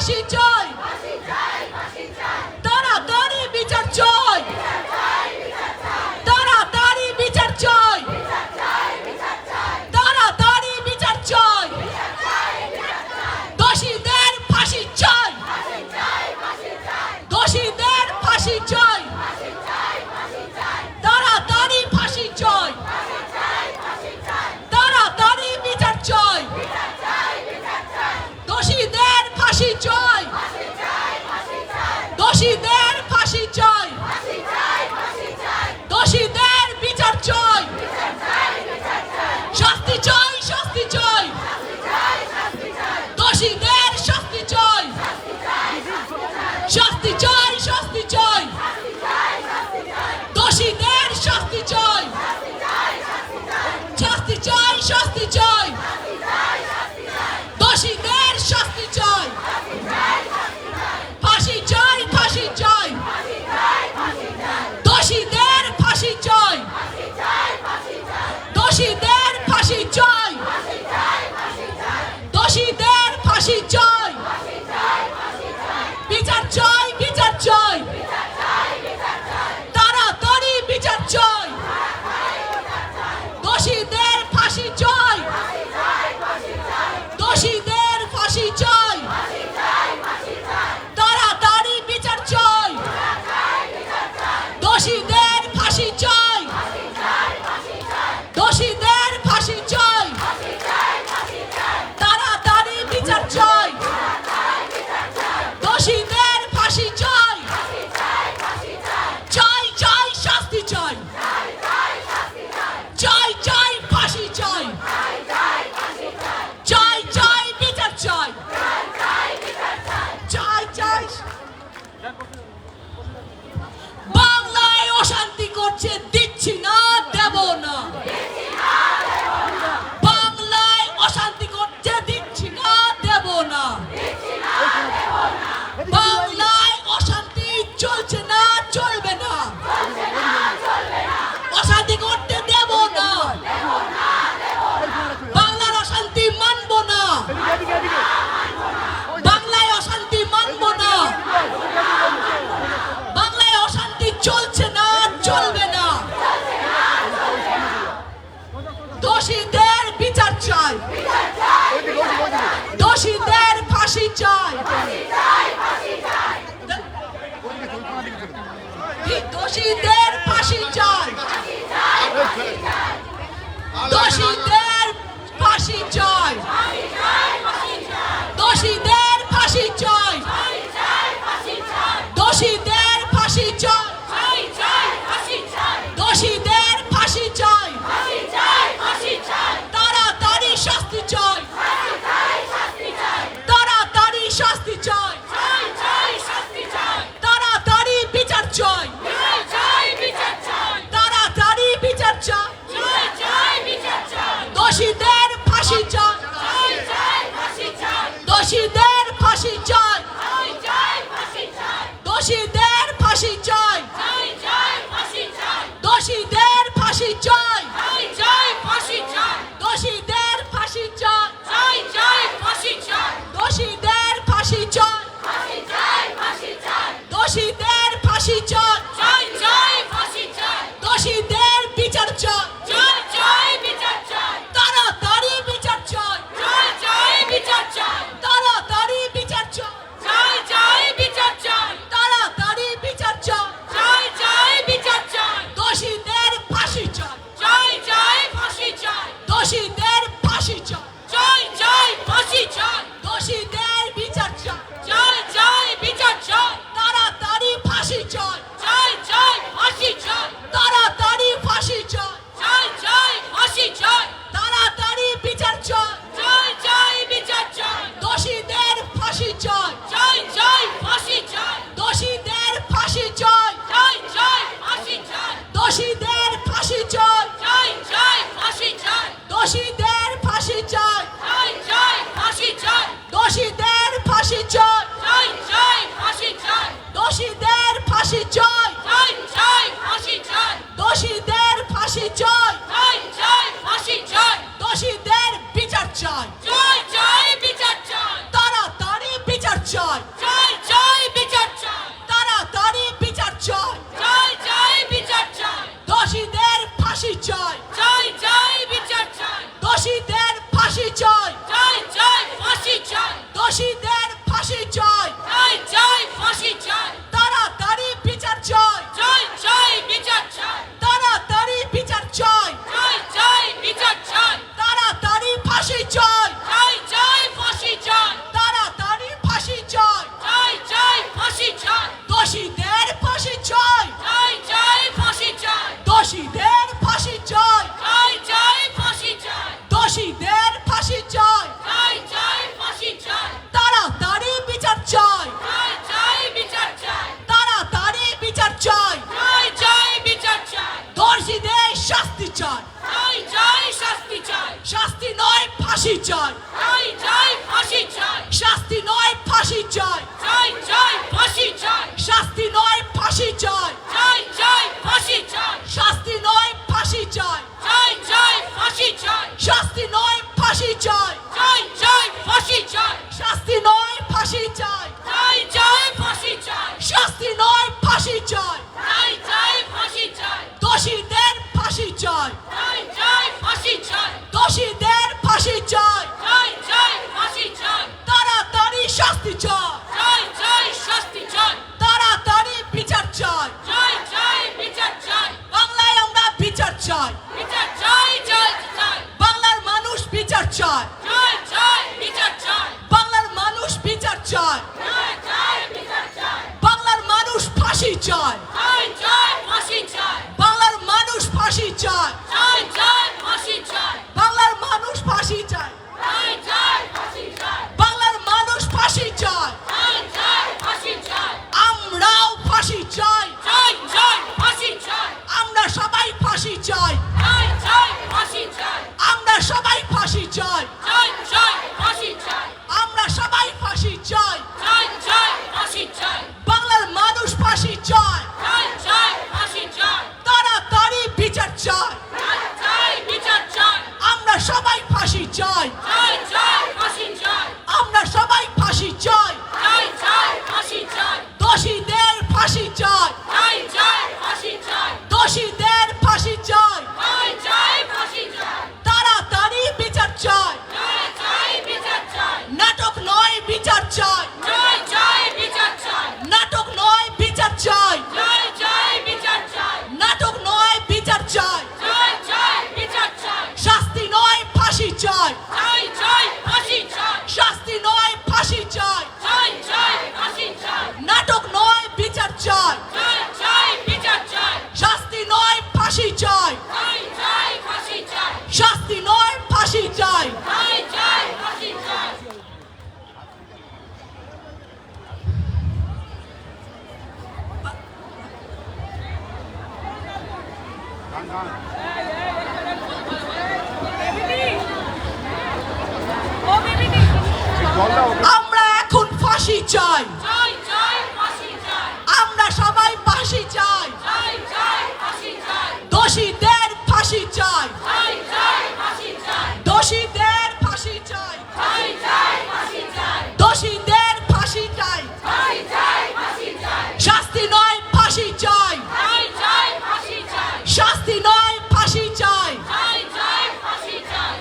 ফাঁসি চাই, তাড়াতাড়ি বিচার চাই, তাড়াতাড়ি বিচার চাই, তাড়াতাড়ি বিচার চাই, দোষীদের ফাঁসি চাই, দোষীদের ফাঁসি চাই, তাড়াতাড়ি ফাঁসি চাই, তাড়াতাড়ি বিচার চাই, দোষীদের ফাঁসি চাই, দোষীদের ফাঁসি চাই, দোষীদের বিচার চাই, শাস্তি চাই, শাস্তি চাই, দোষীদের শাস্তি চাই, শাস্তি চাই, শাস্তি চাই, দোষীদের শাস্তি চাই, শাস্তি চাই, শাস্তি চাই, দোষীদের শাস্তি চাই, ফাঁসি চাই, ফাঁসি চাই, দোষীদের ফাঁসি চাই, দোষীদের ফাঁসি চাই, দোষীদের ফাঁসি চাই, বিচার চাই, বিচার চাই, তাড়াতাড়ি বিচার চাই, দোষীদের ফাঁসি চাই, দোষীদের ফাঁসি চাই, তাড়াতাড়ি বিচার চাই, দোষীদের ফাঁসি চাই, দোষীদের ফাঁসি চাই, তাড়াতাড়ি বিচার চাই, দোষীদের ফাঁসি চাই, চাই চাই শাস্তি চাই, চাই চাই ফাঁসি চাই, চাই চাই বিচার চাই, চাই চাই। বাংলায় অশান্তি করছে, দিচ্ছি না, দেব না, বাংলায় অশান্তি করছে, দিচ্ছি না, দেব না, বাংলায় অশান্তি চলছে না, চলবে না, অশান্তি করতে দেব না, বাংলার অশান্তি মানব না, বাংলায় অশান্তি মানব না, বাংলায় অশান্তি চলছে না, চলবে না, দোষীদের বিচার চাই, দোষীদের ফাঁসি চাই, দোষীদের ফাঁসি চাই, দোষীদের ফাঁসি চাই, দোষীদের ফাঁসি চাই, দোষীদের ফাঁসি চাই, দোষীদের ফাঁসি চাই, তাড়াতাড়ি শাস্তি চাই, তাড়াতাড়ি শাস্তি চাই, তাড়াতাড়ি বিচার চাই, তাড়াতাড়ি বিচার চাই, দোষীদের ফাঁসি চাই, দোষীদের ফাঁসি চাই, দোষীদের ফাঁসি চাই, দোষীদের ফাঁসি চাই, দোষীদের ফাঁসি চাই, দোষীদের ফাঁসি চাই, দোষীদের ফাঁসি চাই, দোষীদের বিচার চাই, তাড়াতাড়ি বিচার চাই, তাড়াতাড়ি বিচার চাই, তাড়াতাড়ি বিচার চাই, দোষীদের ফাঁসি চাই, দোষীদের ফাঁসি চাই, দোষীদের বিচার চাই, তাড়াতাড়ি ফাঁসি চাই, ফাঁসি চাই, চাই চাই ফাঁসি চাই, শাস্তি নয় ফাঁসি চাই, চাই চাই ফাঁসি চাই, শাস্তি নয় ফাঁসি চাই, চাই চাই ফাঁসি চাই, শাস্তি নয় ফাঁসি চাই, চাই চাই ফাঁসি চাই, শাস্তি নয় ফাঁসি চাই, চাই চাই ফাঁসি চাই, শাস্তি নয় ফাঁসি চাই, চাই চাই ফাঁসি চাই, শাস্তি নয় ফাঁসি চাই, চাই চাই ফাঁসি চাই, দোষীদের ফাঁসি চাই, চাই চাই ফাঁসি চাই, দোষীদের ফাঁসি চাই, চাই চাই ফাঁসি চাই, তাড়াতাড়ি শাস্তি চাই, চাই চাই শাস্তি চাই, তাড়াতাড়ি বিচার চাই, চাই চাই বিচার চাই, বাংলায় আমরা বিচার চাই, বিচার চাই চাই চাই, বাংলার মানুষ বিচার চাই, চাই চাই বিচার চাই, বাংলার মানুষ বিচার চাই, চাই চাই বিচার চাই, বাংলার মানুষ ফাঁসি চাই, চাই চাই ফাঁসি চাই, বাংলার মানুষ ফাঁসি চাই, চাই চাই ফাঁসি চাই, বাংলার মানুষ ফাঁসি চাই, চাই চাই ফাঁসি চাই, বাংলার মানুষ ফাঁসি চাই, চাই চাই ফাঁসি চাই, আমরাও ফাঁসি চাই, চাই চাই ফাঁসি চাই, আমরা সবাই ফাঁসি চাই, চাই চাই ফাঁসি চাই, আমরা সবাই ফাঁসি চাই, চাই চাই ফাঁসি চাই, আমরা সবাই ফাঁসি চাই, চাই চাই ফাঁসি চাই, বাংলার মানুষ ফাঁসি চাই, চাই চাই ফাঁসি চাই, তাড়াতাড়ি বিচার চাই, চাই চাই বিচার চাই, আমরা সবাই ফাঁসি চাই, চাই চাই ফাঁসি চাই, আমরা সবাই ফাঁসি চাই, চাই চাই ফাঁসি চাই, দোষীদের ফাঁসি চাই, চাই চাই ফাঁসি চাই, দোষীদের ফাঁসি চাই, চাই চাই ফাঁসি চাই, তাড়াতাড়ি বিচার চাই, চাই চাই বিচার চাই, নাটক নয় বিচার চাই, চাই চাই বিচার চাই, নাটক নয় বিচার চাই, চাই চাই বিচার চাই, নাটক নয় বিচার চাই, চাই চাই বিচার চাই, শাস্তি নয় ফাঁসি চাই, চাই চাই ফাঁসি চাই, শাস্তি নয় ফাঁসি চাই, চাই চাই ফাঁসি চাই, নাটক নয় বিচার চাই, চাই চাই বিচার চাই, শাস্তি নয় ফাঁসি চাই, চাই চাই ফাঁসি চাই, শাস্তি নয় ফাঁসি চাই, চাই চাই ফাঁসি চাই, আমরা এখন ফাঁসি চাই, চাই চাই ফাঁসি চাই, আমরা সবাই ফাঁসি চাই, চাই চাই ফাঁসি চাই, দোষীদের ফাঁসি চাই, চাই চাই ফাঁসি চাই, দোষীদের ফাঁসি চাই, চাই চাই ফাঁসি চাই, দোষীদের ফাঁসি চাই, চাই চাই ফাঁসি চাই, শাস্তি নয় ফাঁসি চাই, চাই চাই ফাঁসি চাই, শাস্তি নয় ফাঁসি চাই, চাই চাই ফাঁসি চাই,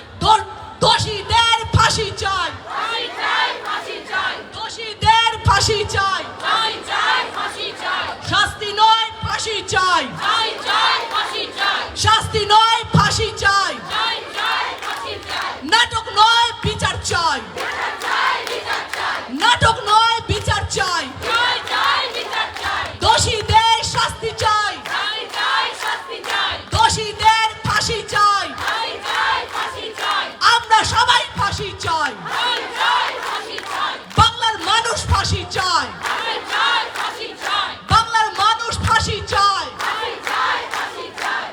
দোষীদের ফাঁসি চাই, চাই চাই ফাঁসি চাই, দোষীদের ফাঁসি চাই, চাই চাই ফাঁসি চাই, শাস্তি নয় ফাঁসি চাই, চাই চাই ফাঁসি চাই, শাস্তি নয় ফাঁসি চাই, চাই চাই ফাঁসি চাই, নাটক নয় বিচার চাই, চাই বিচার চাই, নাটক নয় বিচার চাই, চাই চাই বিচার চাই, দোষীদের শাস্তি চাই, চাই চাই শাস্তি চাই, দোষীদের ফাঁসি চাই, চাই চাই ফাঁসি চাই, আমরা সবাই ফাঁসি চাই, চাই চাই ফাঁসি চাই, বাংলার মানুষ ফাঁসি চাই, চাই চাই ফাঁসি চাই, বাংলার মানুষ ফাঁসি চাই, চাই চাই ফাঁসি চাই,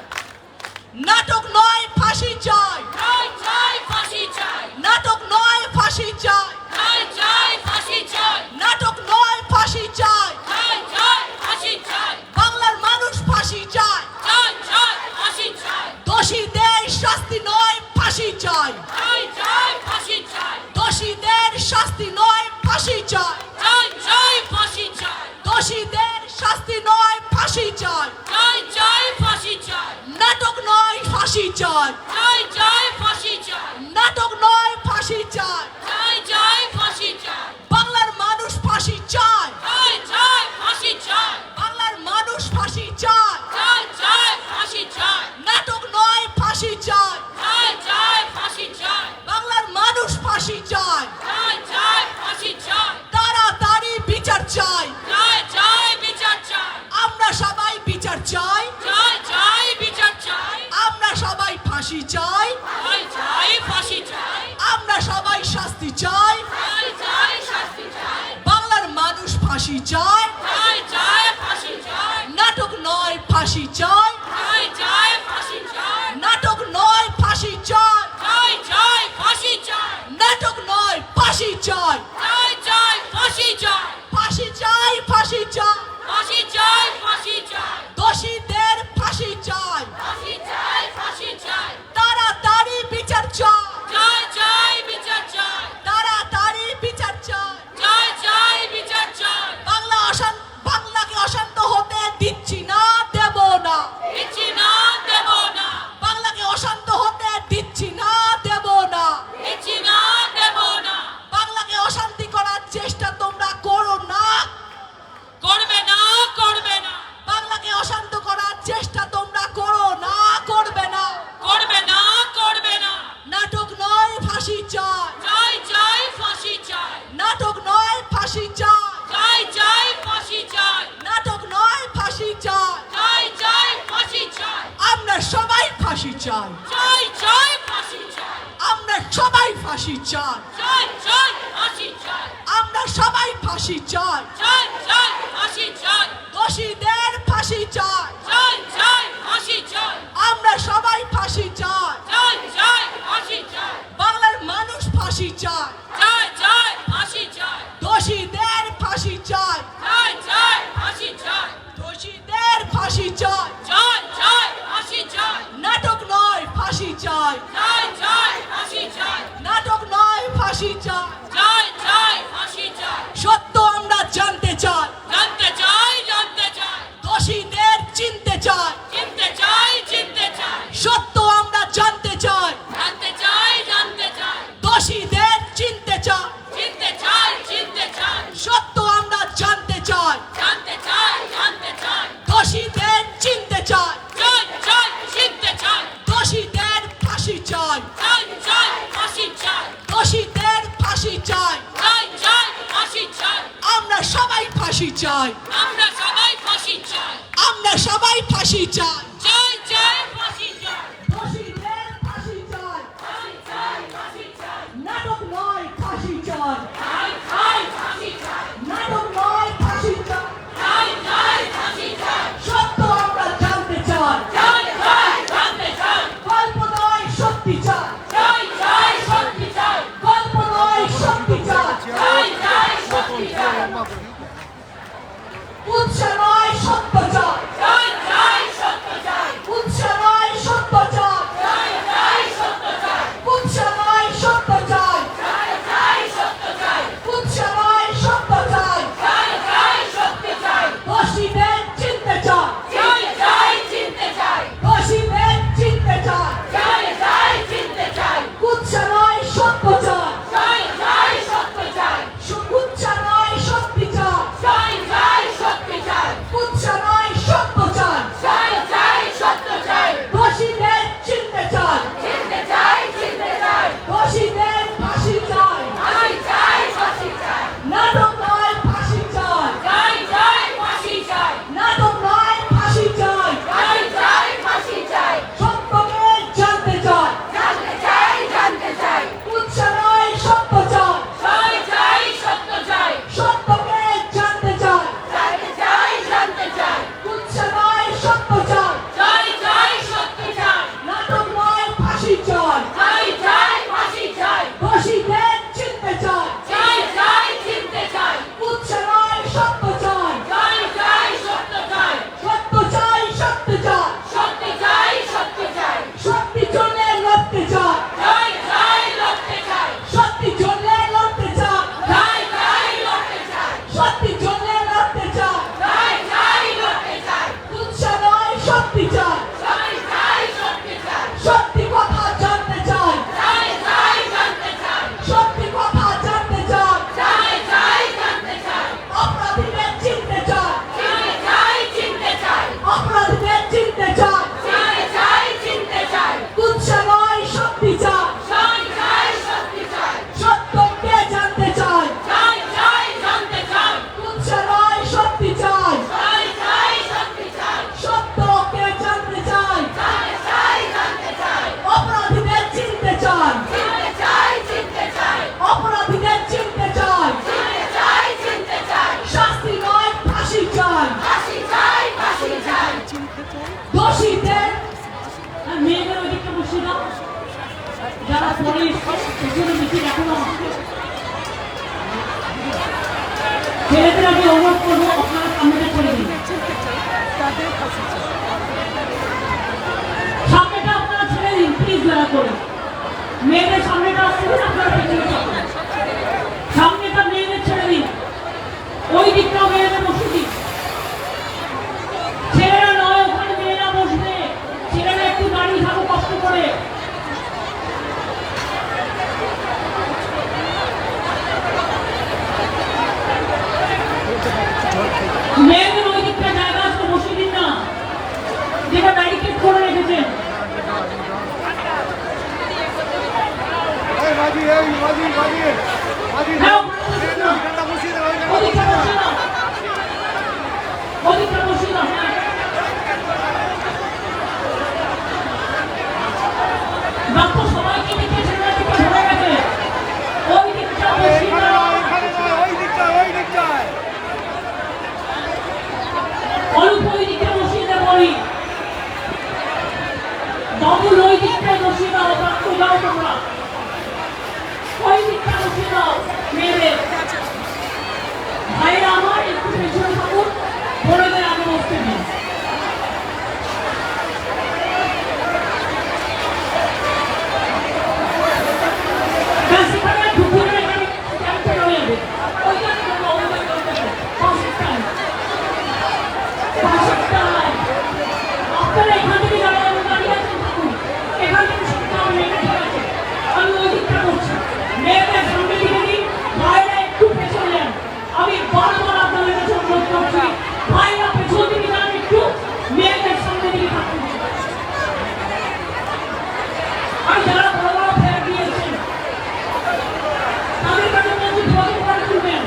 নাটক নয় ফাঁসি চাই, চাই চাই ফাঁসি চাই, নাটক নয় ফাঁসি চাই, চাই চাই ফাঁসি চাই, নাটক নয় ফাঁসি চাই, চাই চাই ফাঁসি চাই, বাংলার মানুষ ফাঁসি চাই, চাই চাই ফাঁসি চাই, দোষীদের শাস্তি নয় ফাঁসি চাই, চাই চাই ফাঁসি চাই, দোষীদের শাস্তি নয় ফাঁসি চাই, চাই চাই ফাঁসি চাই, দোষীদের শাস্তি নয় ফাঁসি চাই, চাই চাই ফাঁসি চাই, নাটক নয় ফাঁসি চাই, চাই চাই ফাঁসি চাই, নাটক নয় ফাঁসি চাই, চাই চাই ফাঁসি চাই, বাংলার মানুষ ফাঁসি চাই, চাই চাই ফাঁসি চাই, বাংলার মানুষ ফাঁসি চাই, চাই চাই ফাঁসি চাই, নাটক নয় ফাঁসি চাই, চাই চাই ফাঁসি চাই, বাংলার মানুষ ফাঁসি চাই, চাই চাই ফাঁসি চাই, তাড়াতাড়ি বিচার চাই, চাই চাই বিচার চাই, আমরা সবাই বিচার চাই, চাই চাই বিচার চাই, আমরা সবাই ফাঁসি চাই, চাই চাই ফাঁসি চাই, আমরা সবাই শাস্তি চাই, চাই চাই শাস্তি চাই, বাংলার মানুষ ফাঁসি চাই, চাই চাই ফাঁসি চাই, নাটক নয় ফাঁসি চাই, চাই চাই ফাঁসি চাই, নাটক নয় ফাঁসি চাই, চাই চাই ফাঁসি চাই। ফাঁসি চাই, চাই চাই ফাঁসি চাই, আমরা সবাই ফাঁসি চাই, চাই চাই ফাঁসি চাই, আমরা সবাই ফাঁসি চাই, চাই চাই ফাঁসি চাই, দোষীদের ফাঁসি চাই, চাই চাই ফাঁসি চাই, আমরা সবাই ফাঁসি চাই, চাই চাই ফাঁসি চাই, বাংলার মানুষ ফাঁসি চাই, চাই চাই ফাঁসি চাই, দোষীদের ফাঁসি চাই, চাই চাই ফাঁসি চাই, দোষীদের ফাঁসি চাই, চাই চাই ফাঁসি চাই, নাটক নয় ফাঁসি চাই, চাই চাই ফাঁসি চাই, নাটক নয় ফাঁসি চাই, চাই চাই ফাঁসি চাই, সত্য আমরা জানতে চাই, জানতে চাই জানতে চাই, দোষীদের চিনতে চাই, চিনতে চাই চিনতে চাই, সত্য আমরা জানতে চাই, জানতে চাই জানতে চাই, দোষীদের চিনতে চাই, চিনতে চাই চিনতে চাই, সত্য আমরা জানতে চাই, জানতে চাই জানতে চাই, দোষীদের চিনতে চাই, চাই চাই চিনতে চাই, দোষীদের ফাঁসি চাই, চাই চাই ফাঁসি চাই, দোষীদের ফাঁসি চাই, চাই চাই ফাঁসি চাই, আমরা সবাই ফাঁসি চাই, আমরা সবাই ফাঁসি চাই, আমরা সবাই ফাঁসি চাই, চাই চাই ফাঁসি চাই, দোষীদের ফাঁসি চাই, চাই চাই ফাঁসি চাই, নাটক নয় ফাঁসি চাই, চাই চাই ফাঁসি চাই, নাটক নয় ফাঁসি চাই, চাই চাই ফাঁসি চাই, সত্য আমরা জানতে চাই, চাই চাই জানতে চাই, গল্প নয় সত্যি চাই, চাই চাই সত্যি চাই, গল্প নয় সত্যি চাই, চাই চাই সত্যি চাই, উৎসাহ নয় সত্য চাই, চাই চাই সত্য চাই, উৎসাহ নয় সত্য চাই, চাই চাই সত্য চাই, উৎসাহ নয় সত্য চাই, চাই চাই সত্য চাই, উৎসাহ নয় সত্য চাই, চাই চাই সত্য চাই, দোষীদের চিনতে চাই, চাই চাই চিনতে চাই, দোষীদের চিনতে চাই, চাই চাই চিনতে চাই, উৎসাহ নয় সত্য চাই, চাই চাই সত্য চাই, উৎসাহ নয় সত্যি চাই, চাই চাই সত্যি চাই, উৎসাহ নয় সত্য চাই, চাই চাই সত্য চাই, দোষীদের চিনতে চাই, চিনতে চাই চিনতে চাই, দোষীদের ফাঁসি চাই, চাই চাই ফাঁসি চাই, নাটক নয় ফাঁসি চাই, চাই চাই ফাঁসি চাই, নাটক নয় ফাঁসি চাই, চাই চাই ফাঁসি চাই, সত্যকে জানতে চাই, জানতে চাই জানতে চাই, উৎসাহ নয় সত্য চাই, চাই চাই সত্য চাই, সত্যকে জানতে চাই, জানতে চাই জানতে চাই, উৎসাহ নয় সত্য চাই, চাই চাই সত্য চাই, নাটক নয় ফাঁসি চাই, চাই চাই ফাঁসি চাই, দোষীদের চিনতে চাই, চাই চাই চিনতে চাই, উৎসাহ নয় সত্য চাই, চাই চাই সত্য চাই, সত্য চাই সত্য চাই, সত্যি চাই সত্যি চাই, সত্যি চলে লড়তে চাই, চাই চাই লড়তে চাই, সত্যি চলে লড়তে চাই, চাই চাই লড়তে চাই, সত্যি চলে লড়তে চাই, চাই চাই লড়তে চাই, উৎসাহ নয় সত্যি চাই, চাই চাই সত্যি চাই, সত্যি কথা জানতে চাই, চাই চাই জানতে চাই, সত্যি কথা জানতে চাই, চাই চাই জানতে চাই, অপরাধীদের চিনতে চাই, চিনতে চাই চিনতে চাই, অপরাধীদের চিনতে চাই, চাই চাই চিনতে চাই, উৎসাহ নয় সত্যি চাই, চাই চাই সত্যি চাই, সত্যকে জানতে চাই, চাই চাই জানতে চাই, উৎসাহ নয় সত্যি চাই, চাই চাই সত্যি চাই, সত্যকে জানতে চাই, চাই চাই জানতে চাই, অপরাধীদের চিনতে চাই, চিনতে চাই চিনতে চাই, অপরাধীদের চিনতে চাই, চিনতে চাই চিনতে চাই, শাস্তি নয় ফাঁসি চাই, ফাঁসি চাই ফাঁসি চাই, দোষীদের মেয়েদের ওইদিকটা বসিয়ে দাও, যারা পরে এগুলো বেশি দেখো না, ছেলেদের আমি অনুরোধ করবো আপনারা সামনেটা করে দিন, সামনেটা আপনারা ছেড়ে দিন প্লিজ দয়া করে, মেয়েদের সামনেটা আসতে দিন, আপনারা পেছনে থাকুন, সামনেটা মেয়েদের ছেড়ে দিন, ওই দিকটাও মেয়েদের বসে দিন, ছেলেরা নয় ওখানে মেয়েরা বসবে, ছেলেরা একটু দাঁড়িয়ে থাকো কষ্ট করে, মেয়েদের ওই দিকটা জায়গা আসতে বসে দিন না, যেটা ব্যারিকেড করে রেখেছেন, এই মাঝি হ্যাঁ, বসিয়ে দাও ওদিকটা বসে দাও। পেছনে থাকুন, বড়দের আগে বসতে দিন। সেখানে ঢুকুন, এখানে ক্যাম্পেন হয়ে যাবে। ওইখানে কোনো অবদান করতে হবে। আপনারা এখান থেকে যারা দাঁড়িয়ে আছেন থাকুন, এখান থেকে শুনতে হবে মেয়েটা ঠিক আছে। আমি ওই দিকটা করছি, মেয়েদের সামনে দিকে দিন, ভাইরা একটু পেছনে যান। আমি বারবার আপনাদের কাছে অনুরোধ করছি, ভাইরা পেছন দিকে যান, একটু মেয়েদের সামনে দিকে থাকুন। আর যারা বড় বড় ফ্ল্যাট দিয়েছেন তাদের কাছে বলছি যোগাযোগ করে তুলবেন।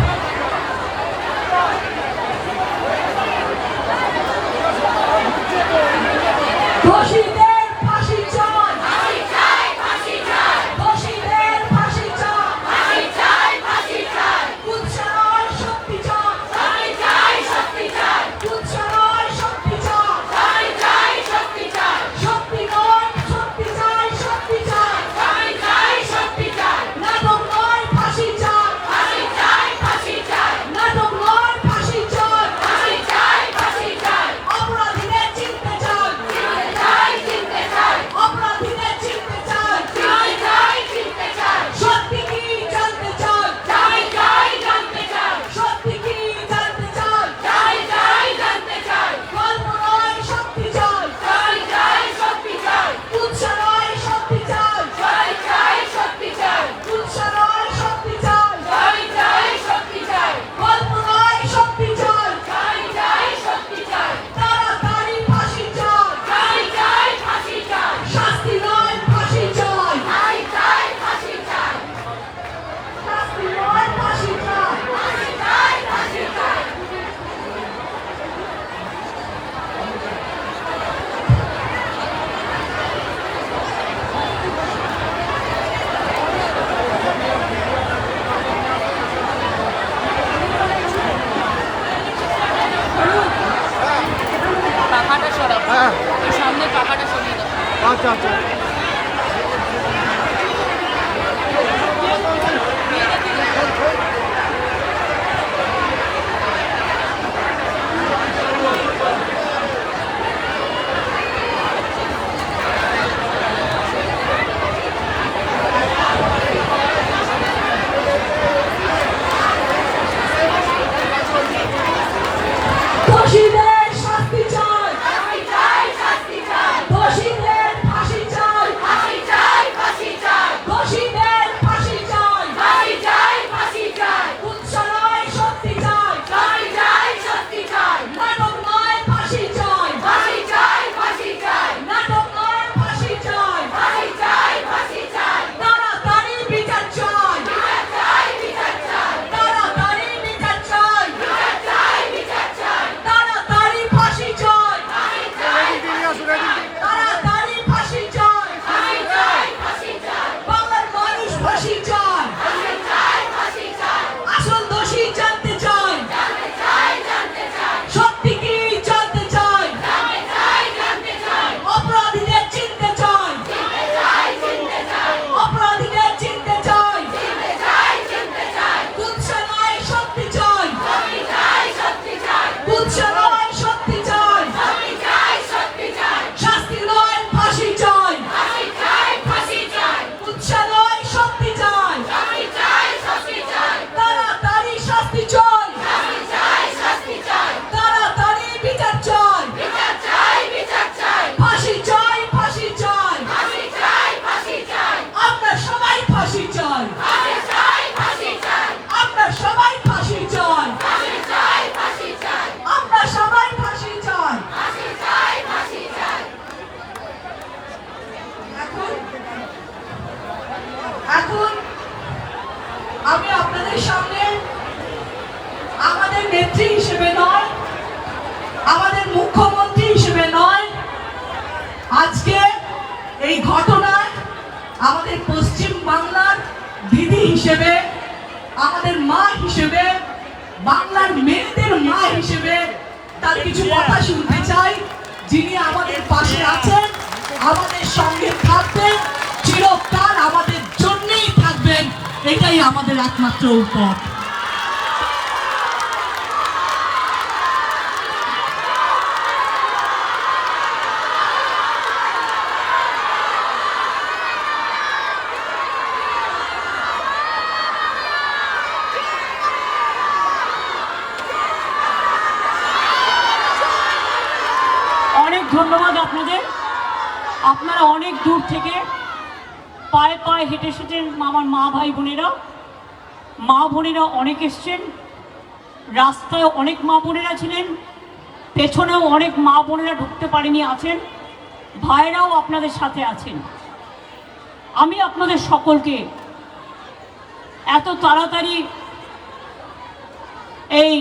দোষীদের ফাঁসি চাই, ফাঁসি চাই, ফাঁসি চাই, দোষীদের ফাঁসি চাই, ফাঁসি চাই, ফাঁসি চাই, কুৎসার শক্তি চাই, ফাঁসি চাই, শক্তি চাই, কুৎসার শক্তি চাই, ফাঁসি চাই, শক্তি চাই, শক্তি নয় শক্তি চাই, শক্তি চাই, ফাঁসি চাই, শক্তি চাই, নাটক নয় ফাঁসি চাই, ফাঁসি চাই, ফাঁসি চাই, নাটক নয় ফাঁসি চাই, ফাঁসি চাই, ফাঁসি চাই, অপরাধীদের চিনতে চাই, চিনতে চাই, চিনতে চাই, অপরাধীদের চিনতে চাই, চাই, চাই, চিনতে চাই, সত্যি কি জানতে চাই, চাই, চাই, জানতে চাই, সত্যি কি জানতে চাই, চাই, চাই, জানতে চাই, গল্প নয় শক্তি চাই, চাই, চাই, শক্তি চাই, কুৎসা নয় শক্তি চাই, চাই, চাই, শক্তি চাই, কুৎসা নয় শক্তি চাই, চাই, চাই, শক্তি চাই, গল্প নয় শক্তি চাই, চাই, চাই, শক্তি চাই, তাড়াতাড়ি ফাঁসি চাই, চাই, চাই, ফাঁসি চাই, শাস্তি নয় ফাঁসি চাই, চাই, চাই, ফাঁসি চাই, শাস্তি নয় ফাঁসি চাই, ফাঁসি চাই, ফাঁসি চাই, পাখাটা সরাও, ওই সামনে পাখাটা সরিয়ে দাও। আচ্ছা আচ্ছা দোষীদের শাস্তি চাই, ফাঁসি চাই, শাস্তি চাই, দোষীদের ফাঁসি চাই, ফাঁসি চাই, ফাঁসি চাই, দোষীদের ফাঁসি চাই, ফাঁসি চাই, ফাঁসি চাই, কুৎসা নয় শক্তি চাই, চাই, চাই, শক্তি চাই, নাটক নয় ফাঁসি চাই, ফাঁসি চাই, ফাঁসি চাই, নাটক নয় ফাঁসি চাই, ফাঁসি চাই, ফাঁসি চাই, তাড়াতাড়ি বিচার চাই, বিচার চাই, বিচার চাই, তাড়াতাড়ি বিচার চাই, বিচার চাই, বিচার চাই, তাড়াতাড়ি ফাঁসি চাই, ফাঁসি চাই, তাড়াতাড়ি ফাঁসি চাই, ফাঁসি চাই, ফাঁসি চাই, বাংলার মানুষ ফাঁসি চাই, ফাঁসি চাই, ফাঁসি চাই, আসল দোষী জানতে চাই, জানতে চাই, জানতে চাই, সত্যি কি জানতে চাই, জানতে চাই, জানতে চাই, অপরাধীদের চিনতে চাই, চিনতে চাই, চিনতে চাই, অপরাধীদের চিনতে চাই, চিনতে চাই, চিনতে চাই, কুৎসা নয় শক্তি চাই, শক্তি চাই, শক্তি চাই, কুৎসা নয় শক্তি চাই, শক্তি চাই, শক্তি চাই, শাস্তি নয় ফাঁসি চাই, ফাঁসি চাই, ফাঁসি চাই, কুৎসা নয় শক্তি চাই, শক্তি চাই, শক্তি চাই, তাড়াতাড়ি শাস্তি চাই, শাস্তি চাই, শাস্তি চাই, তাড়াতাড়ি বিচার চাই, বিচার চাই, বিচার চাই, ফাঁসি চাই, ফাঁসি চাই, ফাঁসি চাই, ফাঁসি চাই, আমরা সবাই ফাঁসি চাই, ফাঁসি চাই, ফাঁসি চাই, আমরা সবাই ফাঁসি চাই, ফাঁসি চাই, ফাঁসি চাই, আমরা সবাই ফাঁসি চাই। ফাঁসি চাই, ফাঁসি চাই, এখন এখন আমি আপনাদের সামনে আমাদের নেত্রী হিসেবে নয়, আমাদের মুখ্যমন্ত্রী হিসেবে নয়, আজকে এই ঘটনায় আমাদের পশ্চিম বাংলার দিদি হিসেবে, আমাদের মা হিসেবে, বাংলার মেয়েদের মা হিসেবে তার কিছু কথা শুনতে চাই, যিনি আমাদের পাশে আছেন, আমাদের সঙ্গে থাকবেন, চিরকাল আমাদের জন্যই থাকবেন, এটাই আমাদের একমাত্র উপর। ধন্যবাদ আপনাদের। আপনারা অনেক দূর থেকে পায়ে পায়ে হেঁটে এসেছেন। আমার মা বোনেরা অনেক এসছেন। রাস্তায় অনেক মা বোনেরা ছিলেন, পেছনেও অনেক মা বোনেরা ঢুকতে পারেনি আছেন, ভাইরাও আপনাদের সাথে আছেন। আমি আপনাদের সকলকে এত তাড়াতাড়ি এই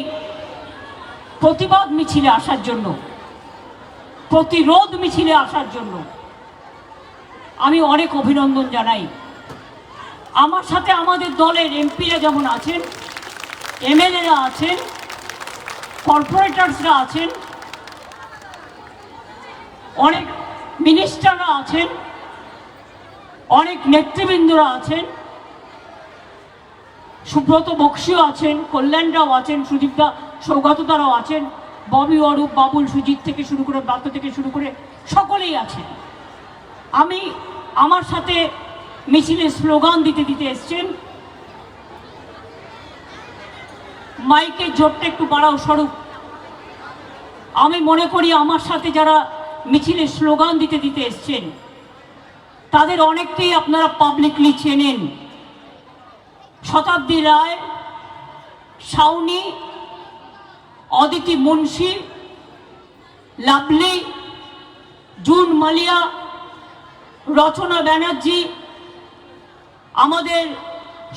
প্রতিবাদ মিছিলে আসার জন্য, প্রতিরোধ মিছিলে আসার জন্য আমি অনেক অভিনন্দন জানাই। আমার সাথে আমাদের দলের এমপিরা যেমন আছেন, এমএলএরা আছেন, কর্পোরেটরসরা আছেন, অনেক মিনিস্টাররা আছেন, অনেক নেতৃবৃন্দরা আছেন, সুব্রত বক্সিও আছেন, কল্যাণরাও আছেন, সুদীপদা সৌগতদারাও আছেন, ববি, অরূপ, বাবুল, সুজিত থেকে শুরু করে ব্রাত্য থেকে শুরু করে সকলেই আছেন। আমি আমার সাথে মিছিলে স্লোগান দিতে এসছেন। মাইকের জোরটা একটু বাড়াও স্বরূপ। আমি মনে করি আমার সাথে যারা মিছিলে স্লোগান দিতে এসছেন তাদের অনেককেই আপনারা পাবলিকলি চেনেন। শতাব্দী রায়, শাওনি, অদিতি মুন্সি, লাভলি, জুন মালিয়া, রচনা ব্যানার্জি, আমাদের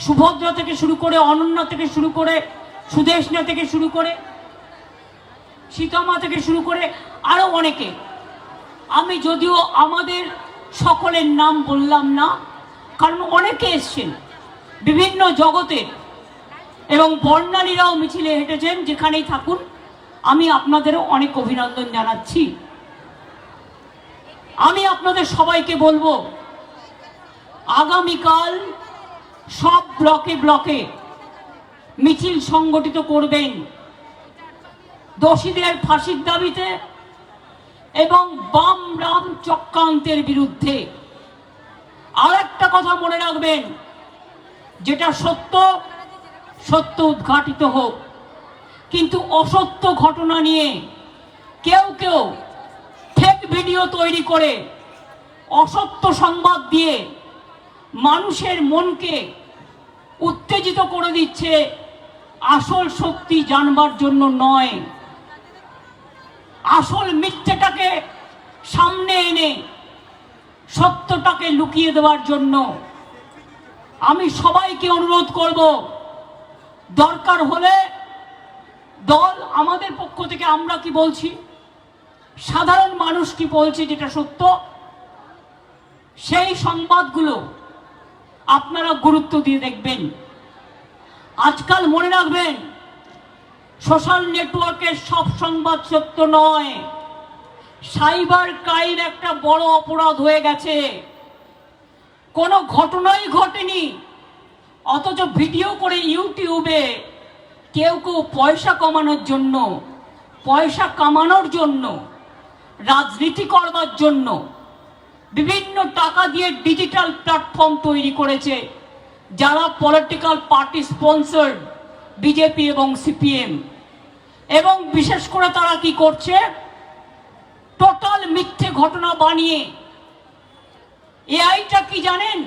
সুভদ্রা থেকে শুরু করে, অনন্যা থেকে শুরু করে, সুদেশনা থেকে শুরু করে, সীতামা থেকে শুরু করে আরো অনেকে। আমি যদিও আমাদের সকলের নাম বললাম না, কারণ অনেকে এসছেন বিভিন্ন জগতের, এবং বর্ণালীরাও মিছিলে হেঁটেছেন। যেখানেই থাকুন আমি আপনাদেরও অনেক অভিনন্দন জানাচ্ছি। আমি আপনাদের সবাইকে বলবো, আগামীকাল সব ব্লকে ব্লকে মিছিল সংগঠিত করবেন দোষীদের ফাঁসির দাবিতে এবং বাম রাম চক্রান্তের বিরুদ্ধে। আর একটা কথা মনে রাখবেন, যেটা সত্য সত্য উদ্ঘাটিত হোক, কিন্তু অসত্য ঘটনা নিয়ে কেউ ফেক ভিডিও তৈরি করে অসত্য সংবাদ দিয়ে মানুষের মনকে উত্তেজিত করে দিচ্ছে, আসল সত্যি জানবার জন্য নয়, আসল মিথ্যেটাকে সামনে এনে সত্যটাকে লুকিয়ে দেওয়ার জন্য। আমি সবাইকে অনুরোধ করব, দরকার হলে দল, আমাদের পক্ষ থেকে আমরা কি বলছি, সাধারণ মানুষ কি বলছে, যেটা সত্য সেই সংবাদগুলো আপনারা গুরুত্ব দিয়ে দেখবেন। আজকাল মনে রাখবেন, সোশ্যাল নেটওয়ার্কের সব সংবাদ সত্য নয়। সাইবার ক্রাইম একটা বড় অপরাধ হয়ে গেছে। কোনো ঘটনাই ঘটেনি, অথচ ভিডিও করে ইউটিউবে কেউ পয়সা কামানোর জন্য, রাজনীতি করবার জন্য বিভিন্ন টাকা দিয়ে ডিজিটাল প্ল্যাটফর্ম তৈরি করেছে, যারা পলিটিক্যাল পার্টি স্পন্সর্ড, বিজেপি এবং সিপিএম। এবং বিশেষ করে তারা কি করছে, টোটাল মিথ্যে ঘটনা বানিয়ে। এআইটা কি জানেন?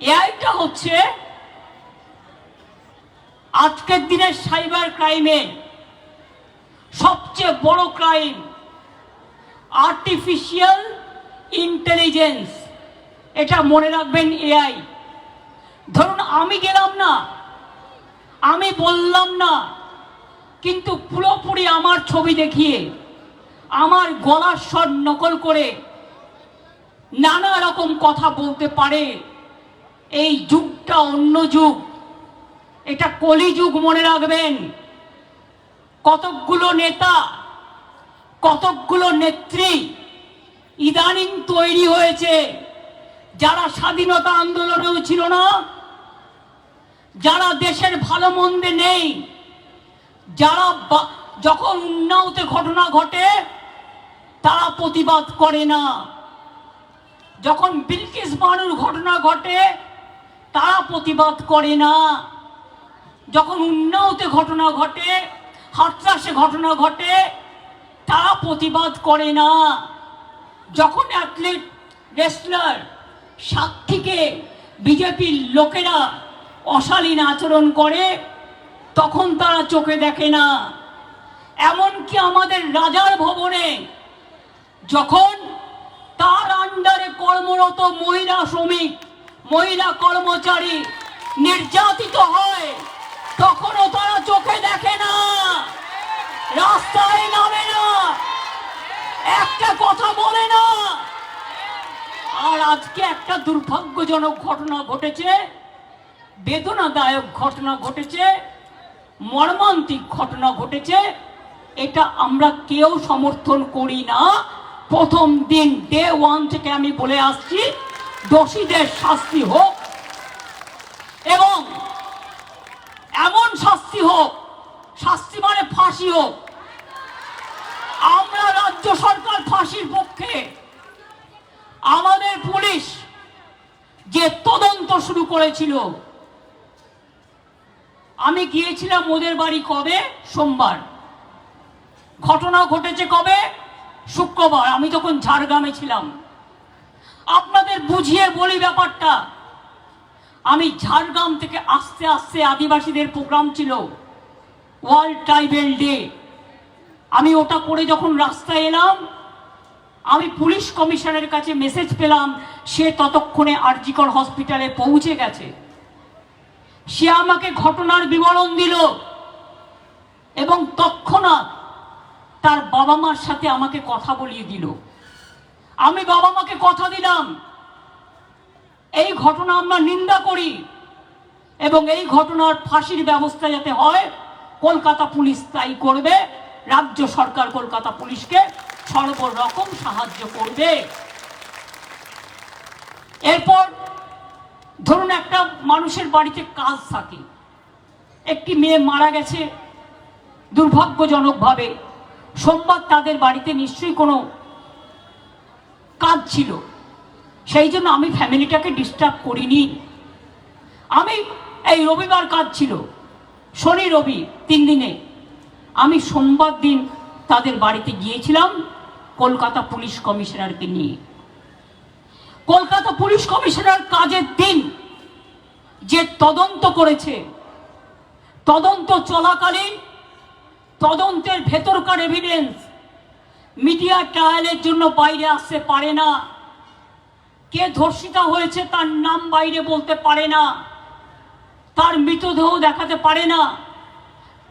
এআইটা হচ্ছে আজকের দিনের সাইবার ক্রাইমের সবচেয়ে বড় ক্রাইম, আর্টিফিশিয়াল ইন্টেলিজেন্স। এটা মনে রাখবেন, এআই। ধরুন আমি গেলাম না, আমি বললাম না, কিন্তু পুরোপুরি আমার ছবি দেখিয়ে, আমার গলার স্বর নকল করে নানা রকম কথা বলতে পারে। এই যুগটা অন্য যুগ, এটা কলিযুগ মনে রাখবেন। কতকগুলো নেতা, কতকগুলো নেত্রী ইদানিং তৈরি হয়েছে, যারা স্বাধীনতা আন্দোলনেও ছিল না, যারা দেশের ভালো মন্দে নেই, যারা যখন উন্নাওতে ঘটনা ঘটে তারা প্রতিবাদ করে না, যখন বিলকিস বানুর ঘটনা ঘটে তারা প্রতিবাদ করে না, যখন উন্নাওতে ঘটনা ঘটে, হাতরাসে ঘটনা ঘটে, তারা প্রতিবাদ করে না। যখন অ্যাথলিট রেসলার সাক্ষীকে বিজেপির লোকেরা অশালীন আচরণ করে তখন তারা চোখে দেখে না। এমনকি আমাদের রাজার ভবনে যখন তার আন্ডারে কর্মরত মহিলা শ্রমিক, মহিলা কর্মচারী নির্যাতিত হয় তখনও তারা চোখে দেখে না, রাস্তায় নামে না, একটা কথা বলে না। আর আজকে একটা দুর্ভাগ্যজনক ঘটনা ঘটেছে, বেদনাদায়ক ঘটনা ঘটেছে, মর্মান্তিক ঘটনা ঘটেছে। এটা আমরা কেউ সমর্থন করি না। প্রথম দিন ডে 1 থেকে আমি বলে আসছি দোষীদের শাস্তি হোক এবং এমন শাস্তি হোক, শাস্তি মানে ফাঁসি হোক। আমরা রাজ্য সরকার ফাঁসির পক্ষে। আমাদের পুলিশ যে তদন্ত শুরু করেছিল, আমি গিয়েছিলাম ওদের বাড়ি কবে? সোমবার। ঘটনা ঘটেছে কবে? শুক্রবার। আমি তখন ঝাড়গ্রামে ছিলাম। আপনাদের বুঝিয়ে বলি ব্যাপারটা। আমি ঝাড়গ্রাম থেকে আস্তে আস্তে আদিবাসীদের প্রোগ্রাম ছিল, ওয়ার্ল্ড ট্রাইবেল ডে। আমি ওটা করে যখন রাস্তায় এলাম, আমি পুলিশ কমিশনের কাছে মেসেজ পেলাম সে ততক্ষণে আরজিকর হসপিটালে পৌঁছে গেছে। সে আমাকে ঘটনার বিবরণ দিল এবং তৎক্ষণাৎ তার বাবা মার সাথে আমাকে কথা বলিয়ে দিল। আমি বাবা মাকে কথা দিলাম এই ঘটনা আমরা নিন্দা করি এবং এই ঘটনার ফাঁসির ব্যবস্থা যাতে হয় কলকাতা পুলিশ তাই করবে। রাজ্য সরকার কলকাতা পুলিশকে সর্বরকম সাহায্য করবে। এরপর ধরুন একটা মানুষের বাড়িতে কাজ থাকে, একটি মেয়ে মারা গেছে দুর্ভাগ্যজনকভাবে। সোমবার তাদের বাড়িতে নিশ্চয়ই কোনো কাজ ছিল, সেই জন্য আমি ফ্যামিলিটাকে ডিস্টার্ব করিনি। আমি এই রবিবার কাজ ছিল, শনি রবি 3 দিনে। আমি সোমবার দিন তাদের বাড়িতে গিয়েছিলাম কলকাতা পুলিশ কমিশনারকে নিয়ে। কলকাতা পুলিশ কমিশনার কাজের দিন যে তদন্ত করেছে, তদন্ত চলাকালীন তদন্তের ভেতরকার এভিডেন্স মিডিয়া ট্রায়ালের জন্য বাইরে আসতে পারে না। কে ধর্ষিতা হয়েছে তার নাম বাইরে বলতে পারে না, তার মৃতদেহ দেখাতে পারে না।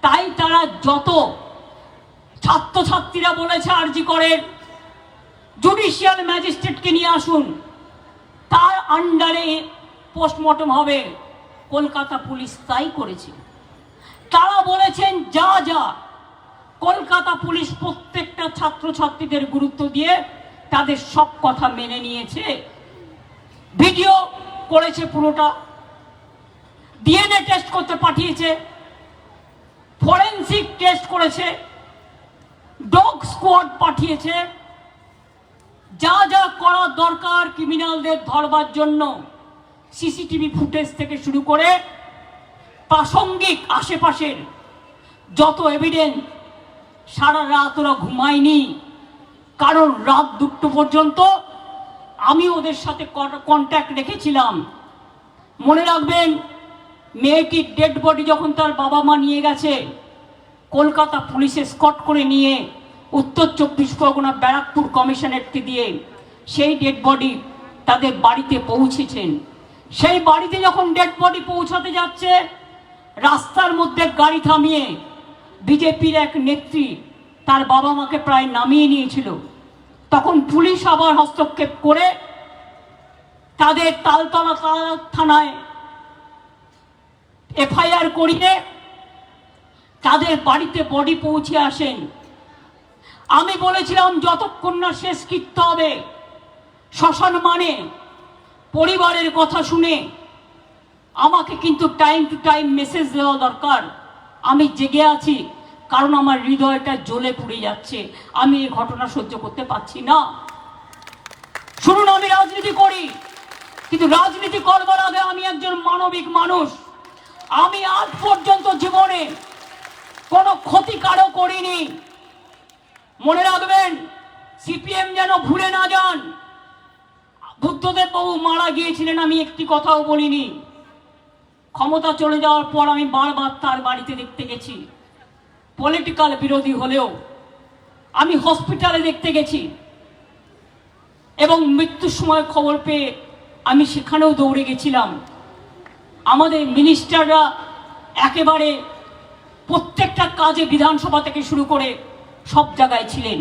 তাই তারা যত ছাত্রছাত্রীরা বলেছে আরজি করের জুডিশিয়াল ম্যাজিস্ট্রেটকে নিয়ে আসুন, তার আন্ডারে পোস্টমর্টম হবে। কলকাতা পুলিশ তাই করেছে। তারা বলেছেন যা যা কলকাতা পুলিশ প্রত্যেকটা ছাত্রছাত্রীদের গুরুত্ব দিয়ে তাদের সব কথা মেনে নিয়েছে। ভিডিও করেছে, পুরোটা ডিএনএ টেস্ট করতে পাঠিয়েছে, ফরেনসিক টেস্ট করেছে, ডগ স্কোয়াড পাঠিয়েছে। যা যা করা দরকার ক্রিমিনালদের ধরবার জন্য সিসিটিভি ফুটেজ থেকে শুরু করে প্রাসঙ্গিক আশেপাশের যত এভিডেন্স। সারা রাত ওরা ঘুমায়নি, কারণ রাত 2টো পর্যন্ত আমি ওদের সাথে কন্ট্যাক্ট রেখেছিলাম। মনে রাখবেন, মেয়েটির ডেড বডি যখন তার বাবা মা নিয়ে গেছে, কলকাতা পুলিশে স্কট করে নিয়ে উত্তর 24 পরগনা ব্যারাকপুর কমিশনারেটকে দিয়ে সেই ডেড বডি তাদের বাড়িতে পৌঁছেছেন। সেই বাড়িতে যখন ডেড বডি পৌঁছাতে যাচ্ছে, রাস্তার মধ্যে গাড়ি থামিয়ে বিজেপির এক নেত্রী তার বাবা মাকে প্রায় নামিয়ে নিয়েছিল। তখন পুলিশ আবার হস্তক্ষেপ করে তাদের তালতলা থানায় এফআইআর করিয়ে তাদের বাড়িতে বডি পৌঁছে আসেন। আমি বলেছিলাম যতক্ষণ না শেষ কৃত্য হবে শ্মশান মানে পরিবারের কথা শুনে আমাকে কিন্তু টাইম টু টাইম মেসেজ দেওয়া দরকার। আমি জেগে আছি কারণ আমার হৃদয়টা জ্বলে পুড়ে যাচ্ছে, আমি এই ঘটনা সহ্য করতে পারছি না। শুনুন, আমি রাজনীতি করি, কিন্তু রাজনীতি করবার আগে আমি একজন মানবিক মানুষ। আমি আজ পর্যন্ত জীবনে কোনো ক্ষতি কারো করিনি। মনে রাখবেন, সিপিএম যেন ভুলে না যান, বুদ্ধদেব বাবু মারা গিয়েছিলেন, আমি একটি কথাও বলিনি। ক্ষমতা চলে যাওয়ার পর আমি বারবার তার বাড়িতে দেখতে গেছি। পলিটিক্যাল বিরোধী হলেও আমি হসপিটালে দেখতে গেছি এবং মৃত্যুর সময় খবর পেয়ে আমি সেখানেও দৌড়ে গেছিলাম। আমাদের মিনিস্টাররা একেবারে প্রত্যেকটা কাজে বিধানসভা থেকে শুরু করে সব জায়গায় ছিলেন।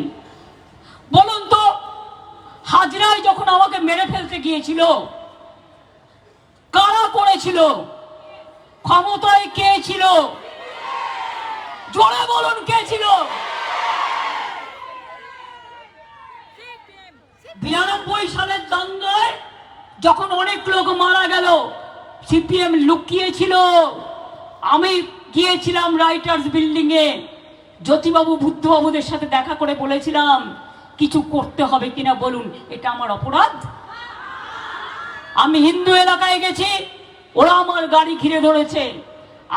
বলুন তো, হাজরায় যখন আমাকে মেরে ফেলতে গিয়েছিল, কারা করেছিল? ক্ষমতায় কে ছিল? জোরে বলুন, কে ছিল? 92 সালের দাঙ্গায় যখন অনেক লোক মারা গেল, সিপিএম লুকিয়েছিল। আমি গিয়েছিলাম রাইটার্স বিল্ডিং এ, জ্যোতিবাবু বুদ্ধবাবুদের সাথে দেখা করে বলেছিলাম কিছু করতে হবে কিনা বলুন, এটা আমার অপরাধ? আমি হিন্দু এলাকায় গেছি, ওরা আমার গাড়ি ঘিরে ধরেছে।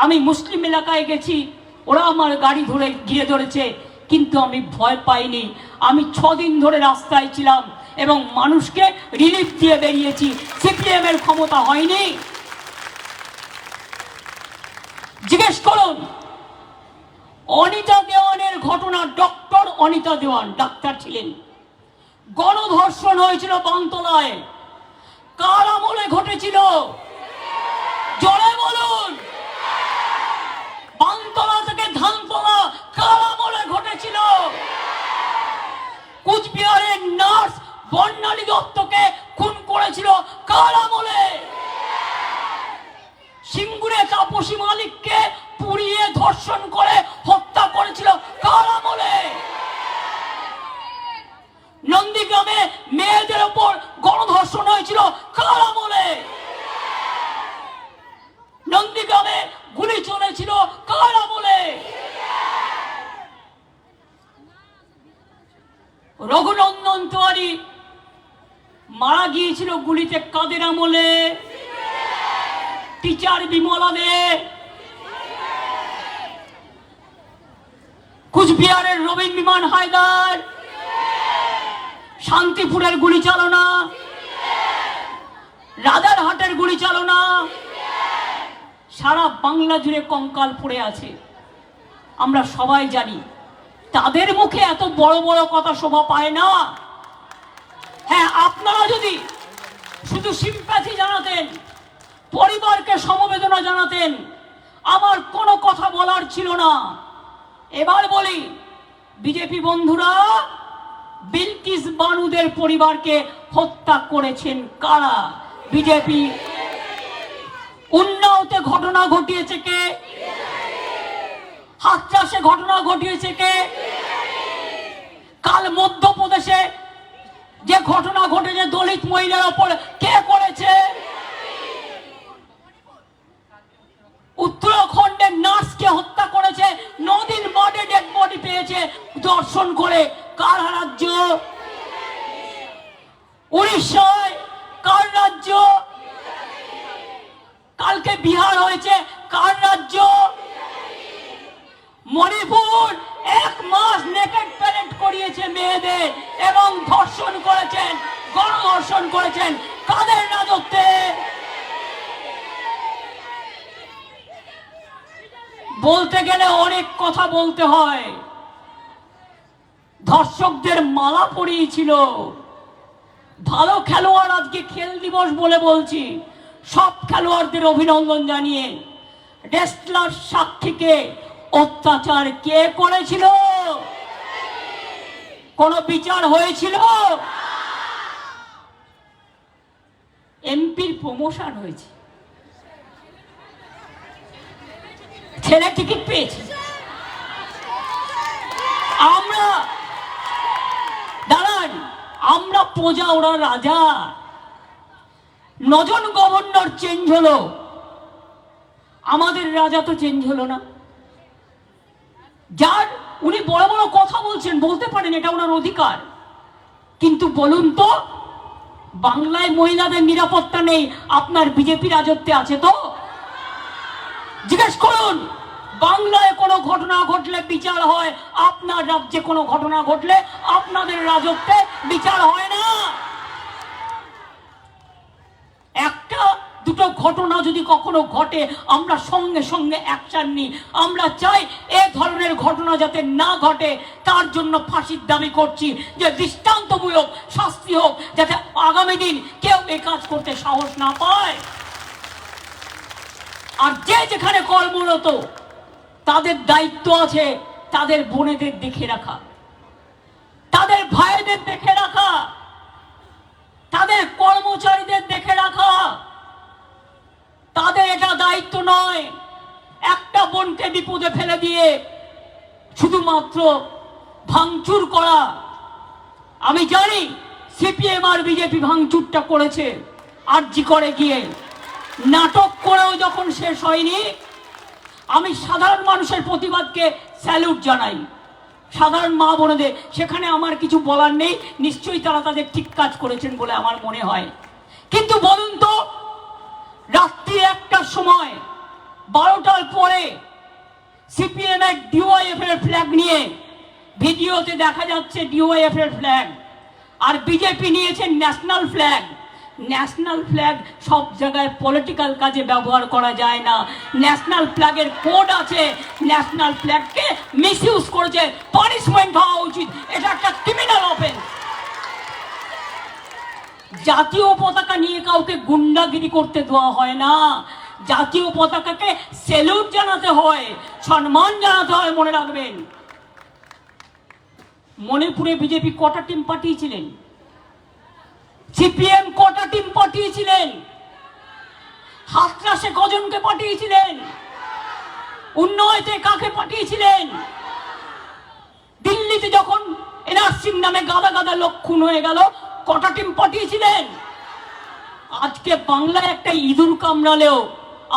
আমি মুসলিম এলাকায় গেছি, ওরা আমার গাড়ি ধরে ঘিরে ধরেছে, কিন্তু আমি ভয় পাইনি। আমি 6 দিন ধরে রাস্তায় ছিলাম এবং মানুষকে রিলিফ দিয়ে বেরিয়েছি। সিপিএম এর ক্ষমতা হয়নি। জিজ্ঞেস করুন, অনিতা দেওয়ানের ঘটনা, ডক্টর অনিতা দেওয়ান ডাক্তার ছিলেন, গণধর্ষণ হয়েছিল বানতলায়, কার আমলে ঘটেছিল? জোরে বলুন। বানতলা থেকে ধানতলা কার আমলে ঘটেছিল? কুচবিহারের নার্স বর্ণালী দত্তকে খুন করেছিল কার আমলে? সিঙ্গুরে তাপসী মালিককে পুড়িয়ে ধর্ষণ করে হত্যা করেছিল কার আমলে? নন্দীগ্রামে মেয়েদের উপর গণধর্ষণ হয়েছিল কার আমলে? নন্দীগ্রামে গুলি চলেছিল কার আমলে? রঘুনন্দন তিওয়ারি মারা গিয়েছিল গুলিতে কাদের আমলে? টিচার বিমলা দে। কুচবিহারের রবীন বিমান হায়দার, শান্তিপুরের গুলি চালনা, রাজারহাটের গুলি চালনা, সারা বাংলা জুড়ে কঙ্কাল পড়ে আছে। আমরা সবাই জানি, তাদের মুখে এত বড় বড় কথা শোভা পায় না। হ্যাঁ, আপনারা যদি শুধু সিম্প্যাথি জানাতেন, পরিবারকে সমবেদনা জানাতেন, আমার কোনো কথা বলার ছিল না। এবার বলি, বিজেপি বন্ধুরা, বিলকিস বানুদের পরিবারকে হত্যা করেছেন কারা? বিজেপি। উন্নাওতে ঘটনা ঘটিয়েছে কে? হাথরাসে ঘটনা ঘটিয়েছে কে? কাল মধ্যপ্রদেশে যে ঘটনা ঘটেছে দলিত মহিলার ওপর, কে করেছে? উত্তরাখণ্ডের নার্সকে হত্যা করেছে, নদীর মাঠে ডেড বডি পেয়েছে দর্শন করে, কার রাজ্য? উড়িষ্যায় কার রাজ্য? কালকে বিহার হয়েছে, কার রাজ্য? মণিপুর 1 মাস নেকেড প্যারেড করিয়েছে মেয়েদের এবং ধর্ষণ করেছেন, গণধর্ষণ করেছেন, কাদের রাজত্বে? বলতে গেলে অনেক কথা বলতে হয়। ধর্ষকদের মালা পরিয়েছিল। ভালো খেলোয়াড়, আজকে খেল দিবস বলে বলছি, সব খেলোয়াড়দের অভিনন্দন জানিয়ে, রেসলার সাক্ষীকে অত্যাচার কে করেছিল? কোন বিচার হয়েছিল? এমপির প্রমোশন হয়েছে, ছেলে টিকিট পেয়েছে। আমরা দাঁড়ান, আমরা প্রজা, ওরা রাজা। 9 জন গভর্নর চেঞ্জ হলো, আমাদের রাজা তো চেঞ্জ হলো না। যার উনি বড় বড় কথা বলছেন, বলতে পারেন, এটা ওনার অধিকার, কিন্তু বলুন তো, বাংলায় মহিলাদের নিরাপত্তা নেই, আপনার বিজেপি রাজত্বে আছে তো? জিজ্ঞেস করুন, বাংলায় কোনো ঘটনা ঘটলে বিচার হয়, আপনার রাজ্যে কোনো ঘটনা ঘটলে আপনাদের রাজত্বে বিচার হয় না। একটা দুটো ঘটনা যদি কখনো ঘটে আমরা সঙ্গে সঙ্গে অ্যাকশন নিই। আমরা চাই এ ধরনের ঘটনা যাতে না ঘটে, তার জন্য ফাঁসির দাবি করছি, যে দৃষ্টান্তমূলক শাস্তি হোক, যাতে আগামী দিন কেউ এই কাজ করতে সাহস না পায়। আর যে যেখানে কর্মরত তাদের দায়িত্ব আছে তাদের বোনেদের দেখে রাখা, তাদের ভাইদের দেখে রাখা, তাদের কর্মচারীদের দেখে রাখা। তাদের এটা দায়িত্ব নয় একটা বোনকে বিপদে ফেলে দিয়ে শুধুমাত্র ভাঙচুর করা। আমি জানি সিপিএম আর বিজেপি ভাঙচুরটা করেছে আরজি করে গিয়ে, নাটক করেও যখন শেষ হয়নি। আমি সাধারণ মানুষের প্রতিবাদকে স্যালুট জানাই, সাধারণ মা বোনেদের, সেখানে আমার কিছু বলার নেই, নিশ্চয়ই তারা তাদের ঠিক কাজ করেছেন বলে আমার মনে হয়। কিন্তু বলুন তো, রাত্রি 1টার সময় 12টার পরে সিপিএম এর ডিওয়াইএফ এর ফ্ল্যাগ নিয়ে ভিডিওতে দেখা যাচ্ছে ডিওয়াইএফ এর ফ্ল্যাগ, আর বিজেপি নিয়েছে ন্যাশনাল ফ্ল্যাগ। ন্যাশনাল ফ্ল্যাগ সব জায়গায় পলিটিক্যাল কাজে ব্যবহার করা যায় না। ন্যাশনাল ফ্ল্যাগের কোড আছে, ন্যাশনাল ফ্ল্যাগকে মিসইউজ করেছে, পানিশমেন্ট হওয়া উচিত, এটা একটা ক্রিমিনাল অফেন্স। জাতীয় পতাকা নিয়ে কাউকে গুন্ডাগিরি করতে দেওয়া হয় না, জাতীয় পতাকাকে স্যালুট জানাতে হয়, সম্মান জানাতে হয়। মনে রাখবেন, মণিপুরে বিজেপি কটা টিম পাঠিয়েছিলেন, সিপিএম কটা টিম পাঠিয়েছিলেন, হাতরাসে কজনকে পাঠিয়েছিলেন, উন্নয়তে কাকে পাঠিয়েছিলেন, দিল্লিতে যখন এনআরসির নামে গাদা গাদা লোক খুন হয়ে গেল কটা টিম পাঠিয়েছিলেন। আজকে বাংলায় একটা ইঁদুর কামড়ালেও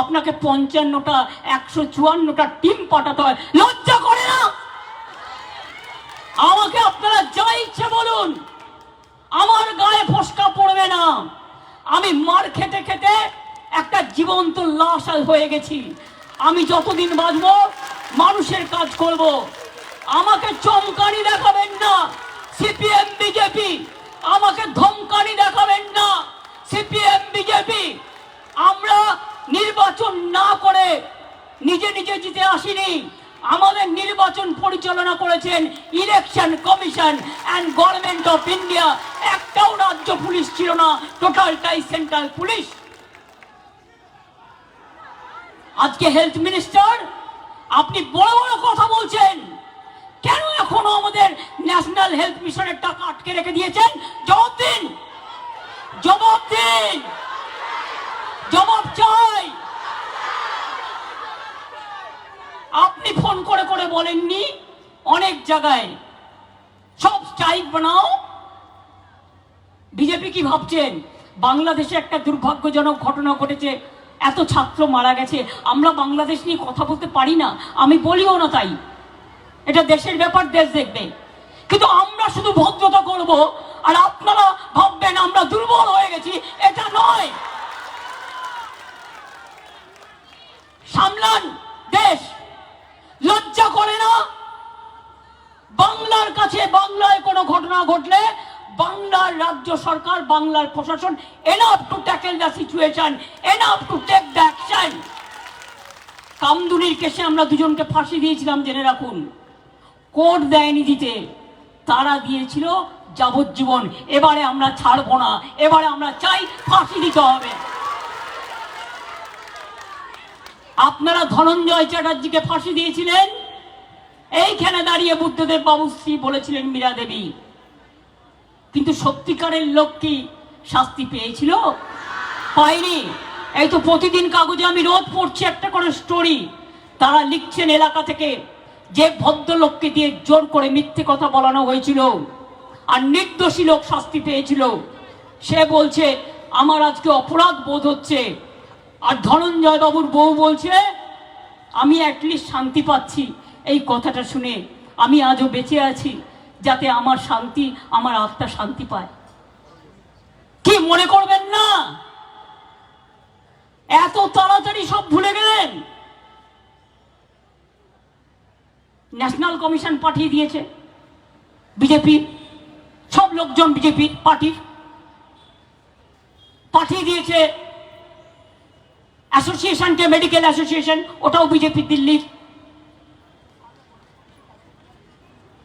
আপনাকে 55টা 154টা টিম পাঠাতে হয়, লজ্জা করে না? আমাকে আপনারা যা ইচ্ছে বলুন, আমার গায়ে ফসকা পড়বে না। আমি মার খেতে খেতে একটা জীবন্ত লাশ হয়ে গেছি। আমি যতদিন বাঁচবো মানুষের কাজ করব। আমাকে চমকানি দেখাবেন না সিপিএম বিজেপি, আমাকে ধমকানি দেখাবেন না সিপিএম বিজেপি। আমরা নির্বাচন না করে নিজে নিজে জিতে আসিনি, আমাদের নির্বাচন পরিচালনা করেছেন election commission and government of India. একটাও রাজ্য পুলিশ ছিল না, টোটালটাই সেন্ট্রাল পুলিশ। আজকে হেলথ মিনিস্টার আপনি বড় বড় কথা বলছেন, কেন এখনো আমাদের ন্যাশনাল হেলথ মিশনের টাকা আটকে রেখে দিয়েছেন? জবাব দিন, জবাব দিন, জবাব চাই। আপনি ফোন করে করে বলেননি অনেক জায়গায় সব স্ট্রাইক বানাও। বিজেপি কি ভাবছেন বাংলাদেশে একটা দুর্ভাগ্যজনক ঘটনা ঘটেছে, এত ছাত্র মারা গেছে, আমরা বাংলাদেশ নিয়ে কথা বলতে পারি না? আমি বলিও না, তাই এটা দেশের ব্যাপার, দেশ দেখবে। কিন্তু আমরা শুধু ভদ্রতা করব আর আপনারা ভাববেন আমরা দুর্বল হয়ে গেছি, এটা নয়। সামলান দেশ, লজ্জা করে না? বাংলার কাছে বাংলায় কোনো ঘটনা ঘটলে বাংলার রাজ্য সরকার, বাংলার প্রশাসন enough to tackle the situation, enough to take the action. কামদুনির কেসে আমরা দুজনকে ফাঁসি দিয়েছিলাম, জেনে রাখুন। কোর্ট দেয়নি দিতে, তারা দিয়েছিল যাবজ্জীবন। এবারে আমরা ছাড়বো না, এবারে আমরা চাই ফাঁসি দিতে হবে। আপনারা ধনঞ্জয় চ্যাটার্জিকে ফাঁসি দিয়েছিলেন, এইখানে দাঁড়িয়ে বুদ্ধদেব বাবুশ্রী বলেছিলেন মীরা দেবী, কিন্তু সত্যিকারের লোক কি শাস্তি পেয়েছিল? পায়নি। এই তো প্রতিদিন কাগজে আমি রোজ পড়ছি একটা করে স্টোরি, তারা লিখছেন এলাকা থেকে যে ভদ্রলোককে দিয়ে জোর করে মিথ্যে কথা বলানো হয়েছিল আর নির্দোষী লোক শাস্তি পেয়েছিল, সে বলছে আমার আজকে অপরাধ বোধ হচ্ছে। আর ধনঞ্জয় বাবুর বউ বলছে আমি অ্যাটলিস্ট শান্তি পাচ্ছি। এই কথাটা শুনে আমি আজও বেঁচে আছি, যাতে আমার শান্তি, আমার আত্মা শান্তি পায়। কি মনে করবেন না এত তাড়াতাড়ি সব ভুলে গেলেন? ন্যাশনাল কমিশন পাঠিয়ে দিয়েছে বিজেপি, সব লোকজন বিজেপির পার্টির পাঠিয়ে দিয়েছে অ্যাসোসিয়েশনকে, মেডিকেল অ্যাসোসিয়েশন, ওটাও বিজেপি দিল্লির।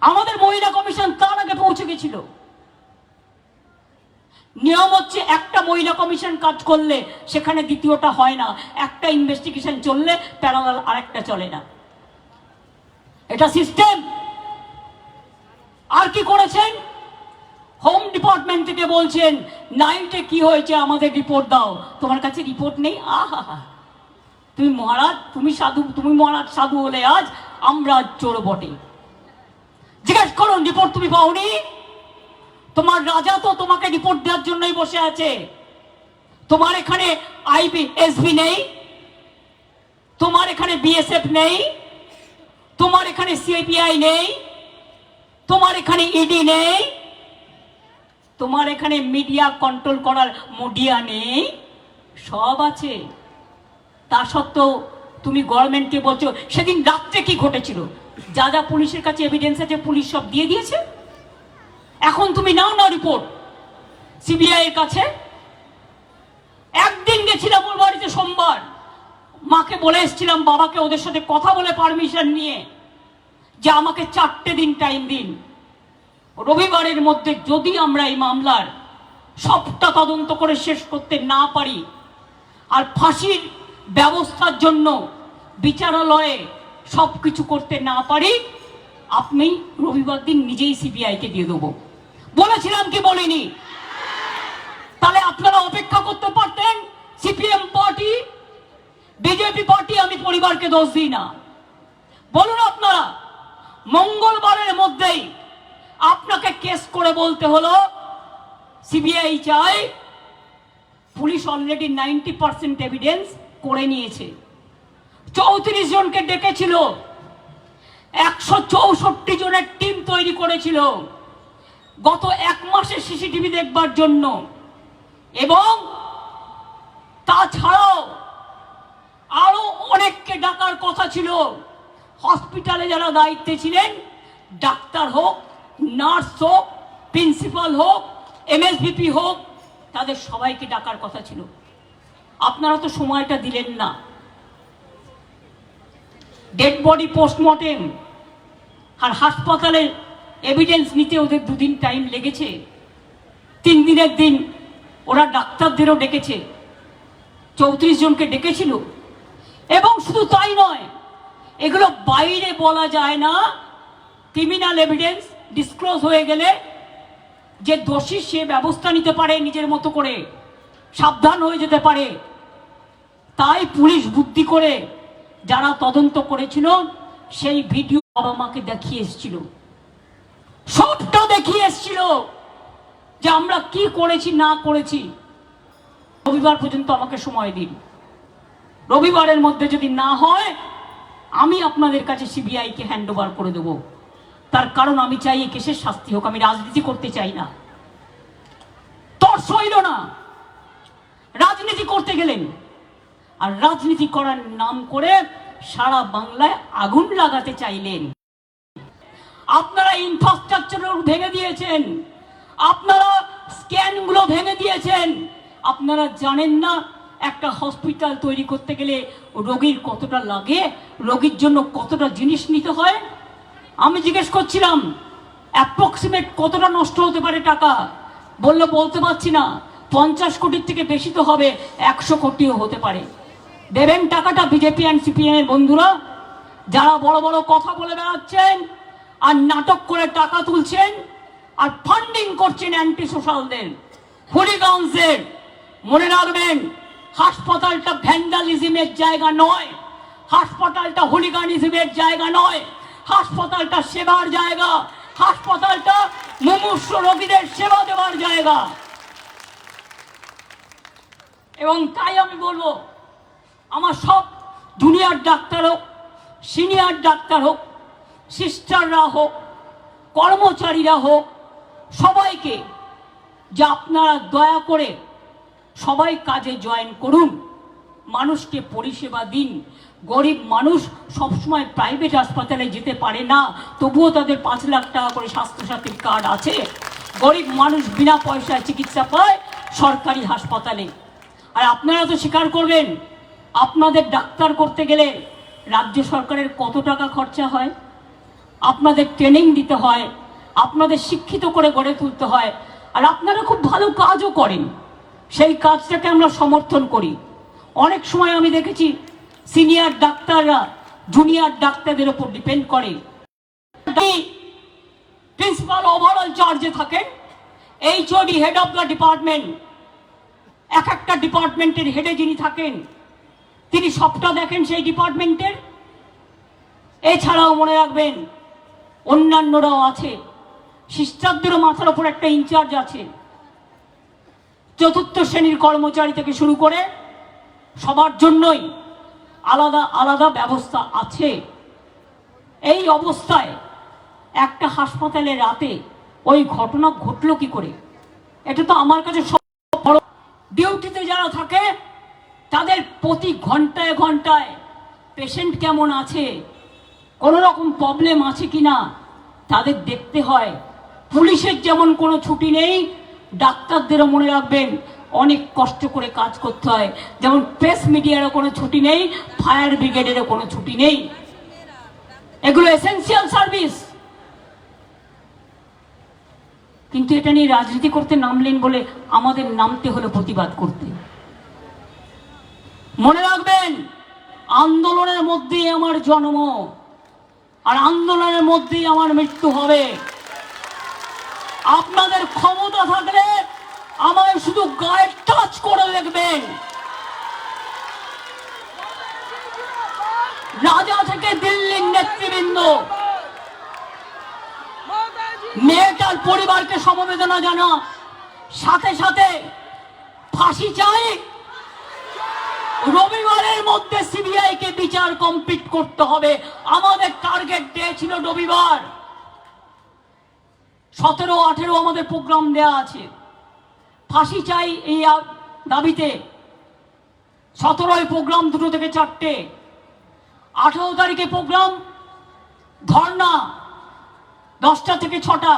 আমাদের মহিলা কমিশন তার আগে পৌঁছে গেছিল। নিয়ম হচ্ছে একটা মহিলা কমিশন কাজ করলে সেখানে দ্বিতীয়টা হয় না, একটা ইনভেস্টিগেশন চললে প্যারালাল আরেকটা চলে না, এটা সিস্টেম। আর কি করেছেন? হোম ডিপার্টমেন্ট থেকে বলছেন নাইটে কি হয়েছে আমাদের রিপোর্ট দাও। তোমার কাছে রিপোর্ট নেই? আহা, তুমি মহারাজ, তুমি সাধু, তুমি মহারাজ সাধু হলে আজ আমরা চোর বটে। জিজ্ঞেস করুন, রিপোর্ট তুমি পাওনি? তোমার রাজা তো তোমাকে রিপোর্ট দেওয়ার জন্যই বসে আছে। তোমার এখানে আইবিএসবি নেই, তোমার এখানে বিএসএফ নেই, তোমার এখানে সিপিআই নেই, তোমার এখানে ইডি নেই, তোমার এখানে মিডিয়া কন্ট্রোল করার মিডিয়া নেই, সব আছে। তা সত্ত্বেও তুমি গভর্নমেন্টকে বলছো। সেদিন রাত্রে কি ঘটেছিল? যা যা পুলিশের কাছে এভিডেন্স আছে পুলিশ সব দিয়ে দিয়েছে। এখন তুমি নাও না রিপোর্ট সিবিআই এর কাছে। একদিন গেছিলাম ওর বাড়িতে সোমবার, মাকে বলে এসেছিলাম, বাবাকে ওদের সাথে কথা বলে পারমিশন নিয়ে, যে আমাকে 4টে দিন টাইম দিন, রবিবারের মধ্যে যদি আমরা এই মামলার সবটা তদন্ত করে শেষ করতে না পারি আর ফাঁসির ব্যবস্থার জন্য বিচারালয়ে সবকিছু করতে না পারি, আপনি রবিবার দিন নিজেই সিবিআইকে দিয়ে দেবো। বলেছিলাম কি বলিনি? তাহলে আপনারা অপেক্ষা করতে পারতেন। সিপিএম পার্টি, বিজেপি পার্টি, আমি পরিবারকে দোষ দিই না। বলুন আপনারা, মঙ্গলবারের মধ্যেই আপনাকে কেস করে বলতে হলো সিবিআই চাই। পুলিশ অলরেডি 90% এভিডেন্স করে নিয়েছে। 34 জনকে ডেকেছিল, 164 জনের টিম তৈরি করেছিল গত 1 মাসে সিসিটিভি দেখবার জন্য। এবং তাছাড়াও আরো অনেককে ডাকার কথা ছিল। হসপিটালে যারা দায়িত্বে ছিলেন, ডাক্তার হোক, নার্স হোক, প্রিন্সিপাল হোক, এমএসভিপি হোক, তাদের সবাইকে ডাকার কথা ছিল। আপনারা তো সময়টা দিলেন না। ডেড বডি পোস্টমর্টেম আর হাসপাতালে এভিডেন্স নিতে ওদের 2 দিন টাইম লেগেছে। 3 দিনের দিন ওরা ডাক্তারদেরও ডেকেছে, 34 জনকে ডেকেছিল। এবং শুধু তাই নয়, এগুলো বাইরে বলা যায় না। ক্রিমিনাল এভিডেন্স ডিসক্লোজ হয়ে গেলে যে দোষী সে ব্যবস্থা নিতে পারে নিজের মতো করে, সাবধান হয়ে যেতে পারে। তাই পুলিশ বুদ্ধি করে যারা তদন্ত করেছিল সেই ভিডিও বাবা মাকে দেখিয়ে এসেছিল, সবটা দেখিয়ে এসেছিল যে আমরা কি করেছি না করেছি। রবিবার পর্যন্ত আমাকে সময় দিন। রবিবারের মধ্যে যদি না হয়, আমি আপনাদের কাছে সিবিআইকে হ্যান্ড ওভার করে দেবো। তার কারণ আমি চাই এই কেসের শাস্তি হোক। আমি রাজনীতি করতে চাই না। তর্স হইল না, রাজনীতি করতে গেলেন আর রাজনীতি করার নাম করে সারা বাংলায় আগুন লাগাতে চাইলেন। আপনারা ইনফ্রাস্ট্রাকচার ভেঙে দিয়েছেন, আপনারা স্ক্যানগুলো ভেঙে দিয়েছেন। আপনারা জানেন না একটা হসপিটাল তৈরি করতে গেলে রোগীর কতটা লাগে, রোগীর জন্য কতটা জিনিস নিতে হয়। আমি জিজ্ঞেস করছিলাম অ্যাপ্রক্সিমেট কতটা নষ্ট হতে পারে টাকা, বললে বলতে পারছি না। 50 কোটির থেকে বেশি তো হবে, 100 কোটিও হতে পারে। দেবেন টাকাটা বিজেপি অ্যান্ড সিপিএম এর বন্ধুরা, যারা বড় বড় কথা বলে বেড়াচ্ছেন আর নাটক করে টাকা তুলছেন আর ফান্ডিং করছেন অ্যান্টি সোশ্যালদের, হুলিগানসদের। মনে রাখবেন, হাসপাতালটা ভ্যান্ডালিজমের জায়গা নয়, হাসপাতালটা হুলিগানিজমের জায়গা নয়, হাসপাতালটা সেবার জায়গা, হাসপাতালটা মুমূর্ষু রোগীদের সেবা দেওয়ার জায়গা। এবং তাই আমি বলবো, আমার সব জুনিয়র ডাক্তার হোক, সিনিয়র ডাক্তার হোক, সিস্টাররা হোক, কর্মচারীরা হোক, সবাইকে যে আপনারা দয়া করে সবাই কাজে জয়েন করুন, মানুষকে পরিষেবা দিন। গরিব মানুষ সবসময় প্রাইভেট হাসপাতালে যেতে পারে না, তবুও তাদের 5 লাখ টাকা করে স্বাস্থ্যসাথীর কার্ড আছে। গরিব মানুষ বিনা পয়সায় চিকিৎসা পায় সরকারি হাসপাতালে। আর আপনারা তো স্বীকার করবেন, আপনাদের ডাক্তার করতে গেলে রাজ্য সরকারের কত টাকা খরচা হয়, আপনাদের ট্রেনিং দিতে হয়, আপনাদের শিক্ষিত করে গড়ে তুলতে হয়। আর আপনারা খুব ভালো কাজও করেন, সেই কাজটাকে আমরা সমর্থন করি। অনেক সময় আমি দেখেছি সিনিয়র ডাক্তাররা জুনিয়র ডাক্তারদের উপর ডিপেন্ড করে। প্রিন্সিপাল ওভারঅল চার্জে থাকেন, HOD head of the department, এক একটা ডিপার্টমেন্টের হেডে যিনি থাকেন তিনি সবটা দেখেন সেই ডিপার্টমেন্টের। এছাড়াও মনে রাখবেন অন্যান্যরাও আছে, শিষ্টারদেরও মাথার উপর একটা ইনচার্জ আছে। 4র্থ শ্রেণীর কর্মচারী থেকে শুরু করে সবার জন্যই আলাদা আলাদা ব্যবস্থা আছে। এই অবস্থায় একটা হাসপাতালে রাতে ওই ঘটনা ঘটলো কি করে? এটা তো আমার কাছে সব বড়। ডিউটিতে যারা থাকে তাদের প্রতি ঘন্টায় ঘন্টায় পেশেন্ট কেমন আছে, কোনো রকম প্রবলেম আছে কিনা তাদের দেখতে হয়। পুলিশের যেমন কোনো ছুটি নেই, ডাক্তারদেরও মনে রাখবেন অনেক কষ্ট করে কাজ করতে হয়। যেমন প্রেস মিডিয়ারও কোনো ছুটি নেই, ফায়ার ব্রিগেডেরও কোনো ছুটি নেই। এগুলো এসেনশিয়াল সার্ভিস। কিন্তু এটা নিয়ে রাজনীতি করতে নামলেন বলে আমাদের নামতে হলো প্রতিবাদ করতে। মনে রাখবেন আন্দোলনের মধ্যেই আমার জন্ম, আর আন্দোলনের মধ্যেই আমার মৃত্যু হবে। আপনাদের ক্ষমতা থাকলে আমায় শুধু গায়ে টাচ করে দেখবেন। রাজা থেকে দিল্লির নেতৃবৃন্দ মেয়েটার পরিবারকে সমবেদনা জানা, সাথে সাথে ফাঁসি চাই। রবিবারের মধ্যে সিবিআই কে বিচার কমপ্লিট করতে হবে। আমাদের টার্গেট দিয়েছিল রবিবার। 17, 18 আমাদের প্রোগ্রাম দেয়া আছে। ফাঁসি চাই এই দাবিতে 17 প্রোগ্রাম 2 থেকে 4টে, 18 তারিখে প্রোগ্রাম ধর্ণা 10টা থেকে 6টা,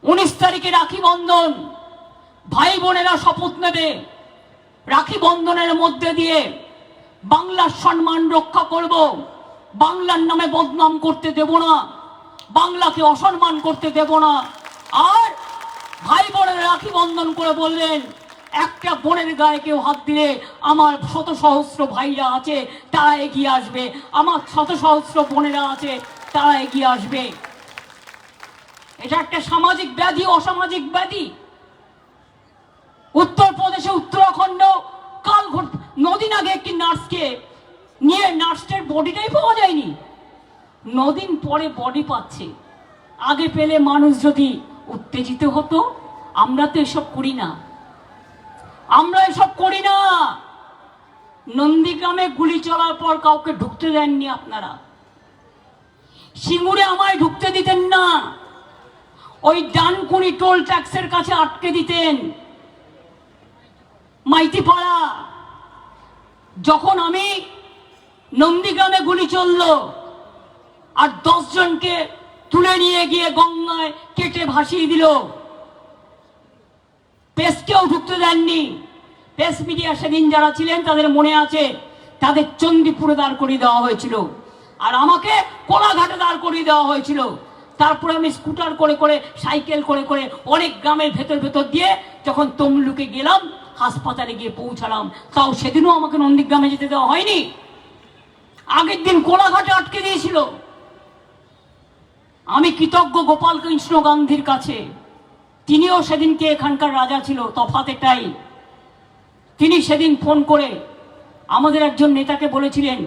19 তারিখে রাখি বন্ধন। ভাই বোনেরা শপথ নেবে রাখি বন্ধনের মধ্যে দিয়ে বাংলার সম্মান রক্ষা করব, বাংলার নামে বদনাম করতে দেব না, বাংলাকে অসম্মান করতে দেব না। আর ভাই বোনের রাখি বন্ধন করে বললেন, একটা বোনের গায়ে কেউ হাত দিলে আমার শত সহস্র ভাইরা আছে তারা এগিয়ে আসবে, আমার শত সহস্র বোনেরা আছে তারা এগিয়ে আসবে। এটা একটা সামাজিক ব্যাধি, অসামাজিক ব্যাধি। উত্তরপ্রদেশে উত্তরাখণ্ড কাল নদিন আগে একটি নার্সকে নিয়ে নার্সের বডিটাই পাওয়া যায়নি, 9 দিন পরে বডি পাচ্ছে। আগে পেলে মানুষ যদি উত্তেজিত হতো। আমরা তো এসব করি না, আমরা এসব করি না। নন্দীগ্রামে গুলি চলার পর কাউকে ঢুকতে দেননি আপনারা, সিঙ্গুরে আমায় ঢুকতে দিতেন না, ওই ডানকুনি টোল ট্যাক্সের কাছে আটকে দিতেন। মাইতিপাড়া যখন আমি নন্দীগ্রামে গুলি চললো আর 10 জনকে তুলে নিয়ে গিয়ে গঙ্গায় কেটে ভাসিয়ে দিল, প্রেসকেও ঢুকতে দেননি। প্রেস মিডিয়া সেদিন যারা ছিলেন তাদের মনে আছে, তাদের চণ্ডীপুরে দাঁড় করিয়ে দেওয়া হয়েছিল, আর আমাকে কোলাঘাটে দাঁড় করিয়ে দেওয়া হয়েছিল। তারপরে আমি স্কুটার করে করে, সাইকেল করে করে অনেক গ্রামের ভেতর দিয়ে যখন তমলুকে গেলাম, হাসপাতালে গিয়ে পৌঁছালাম, তাও সেদিনও আমাকে নন্দীগ্রামে যেতে দেওয়া হয়নি। আগের দিন কোলাঘাটে আটকে দিয়েছিল। আমি কৃতজ্ঞ গোপাল কৃষ্ণ গান্ধীর কাছে, তিনিও সেদিনকে এখানকার রাজা ছিল, তফাৎ এটাই। তিনি সেদিন ফোন করে আমাদের একজন নেতাকে বলেছিলেন,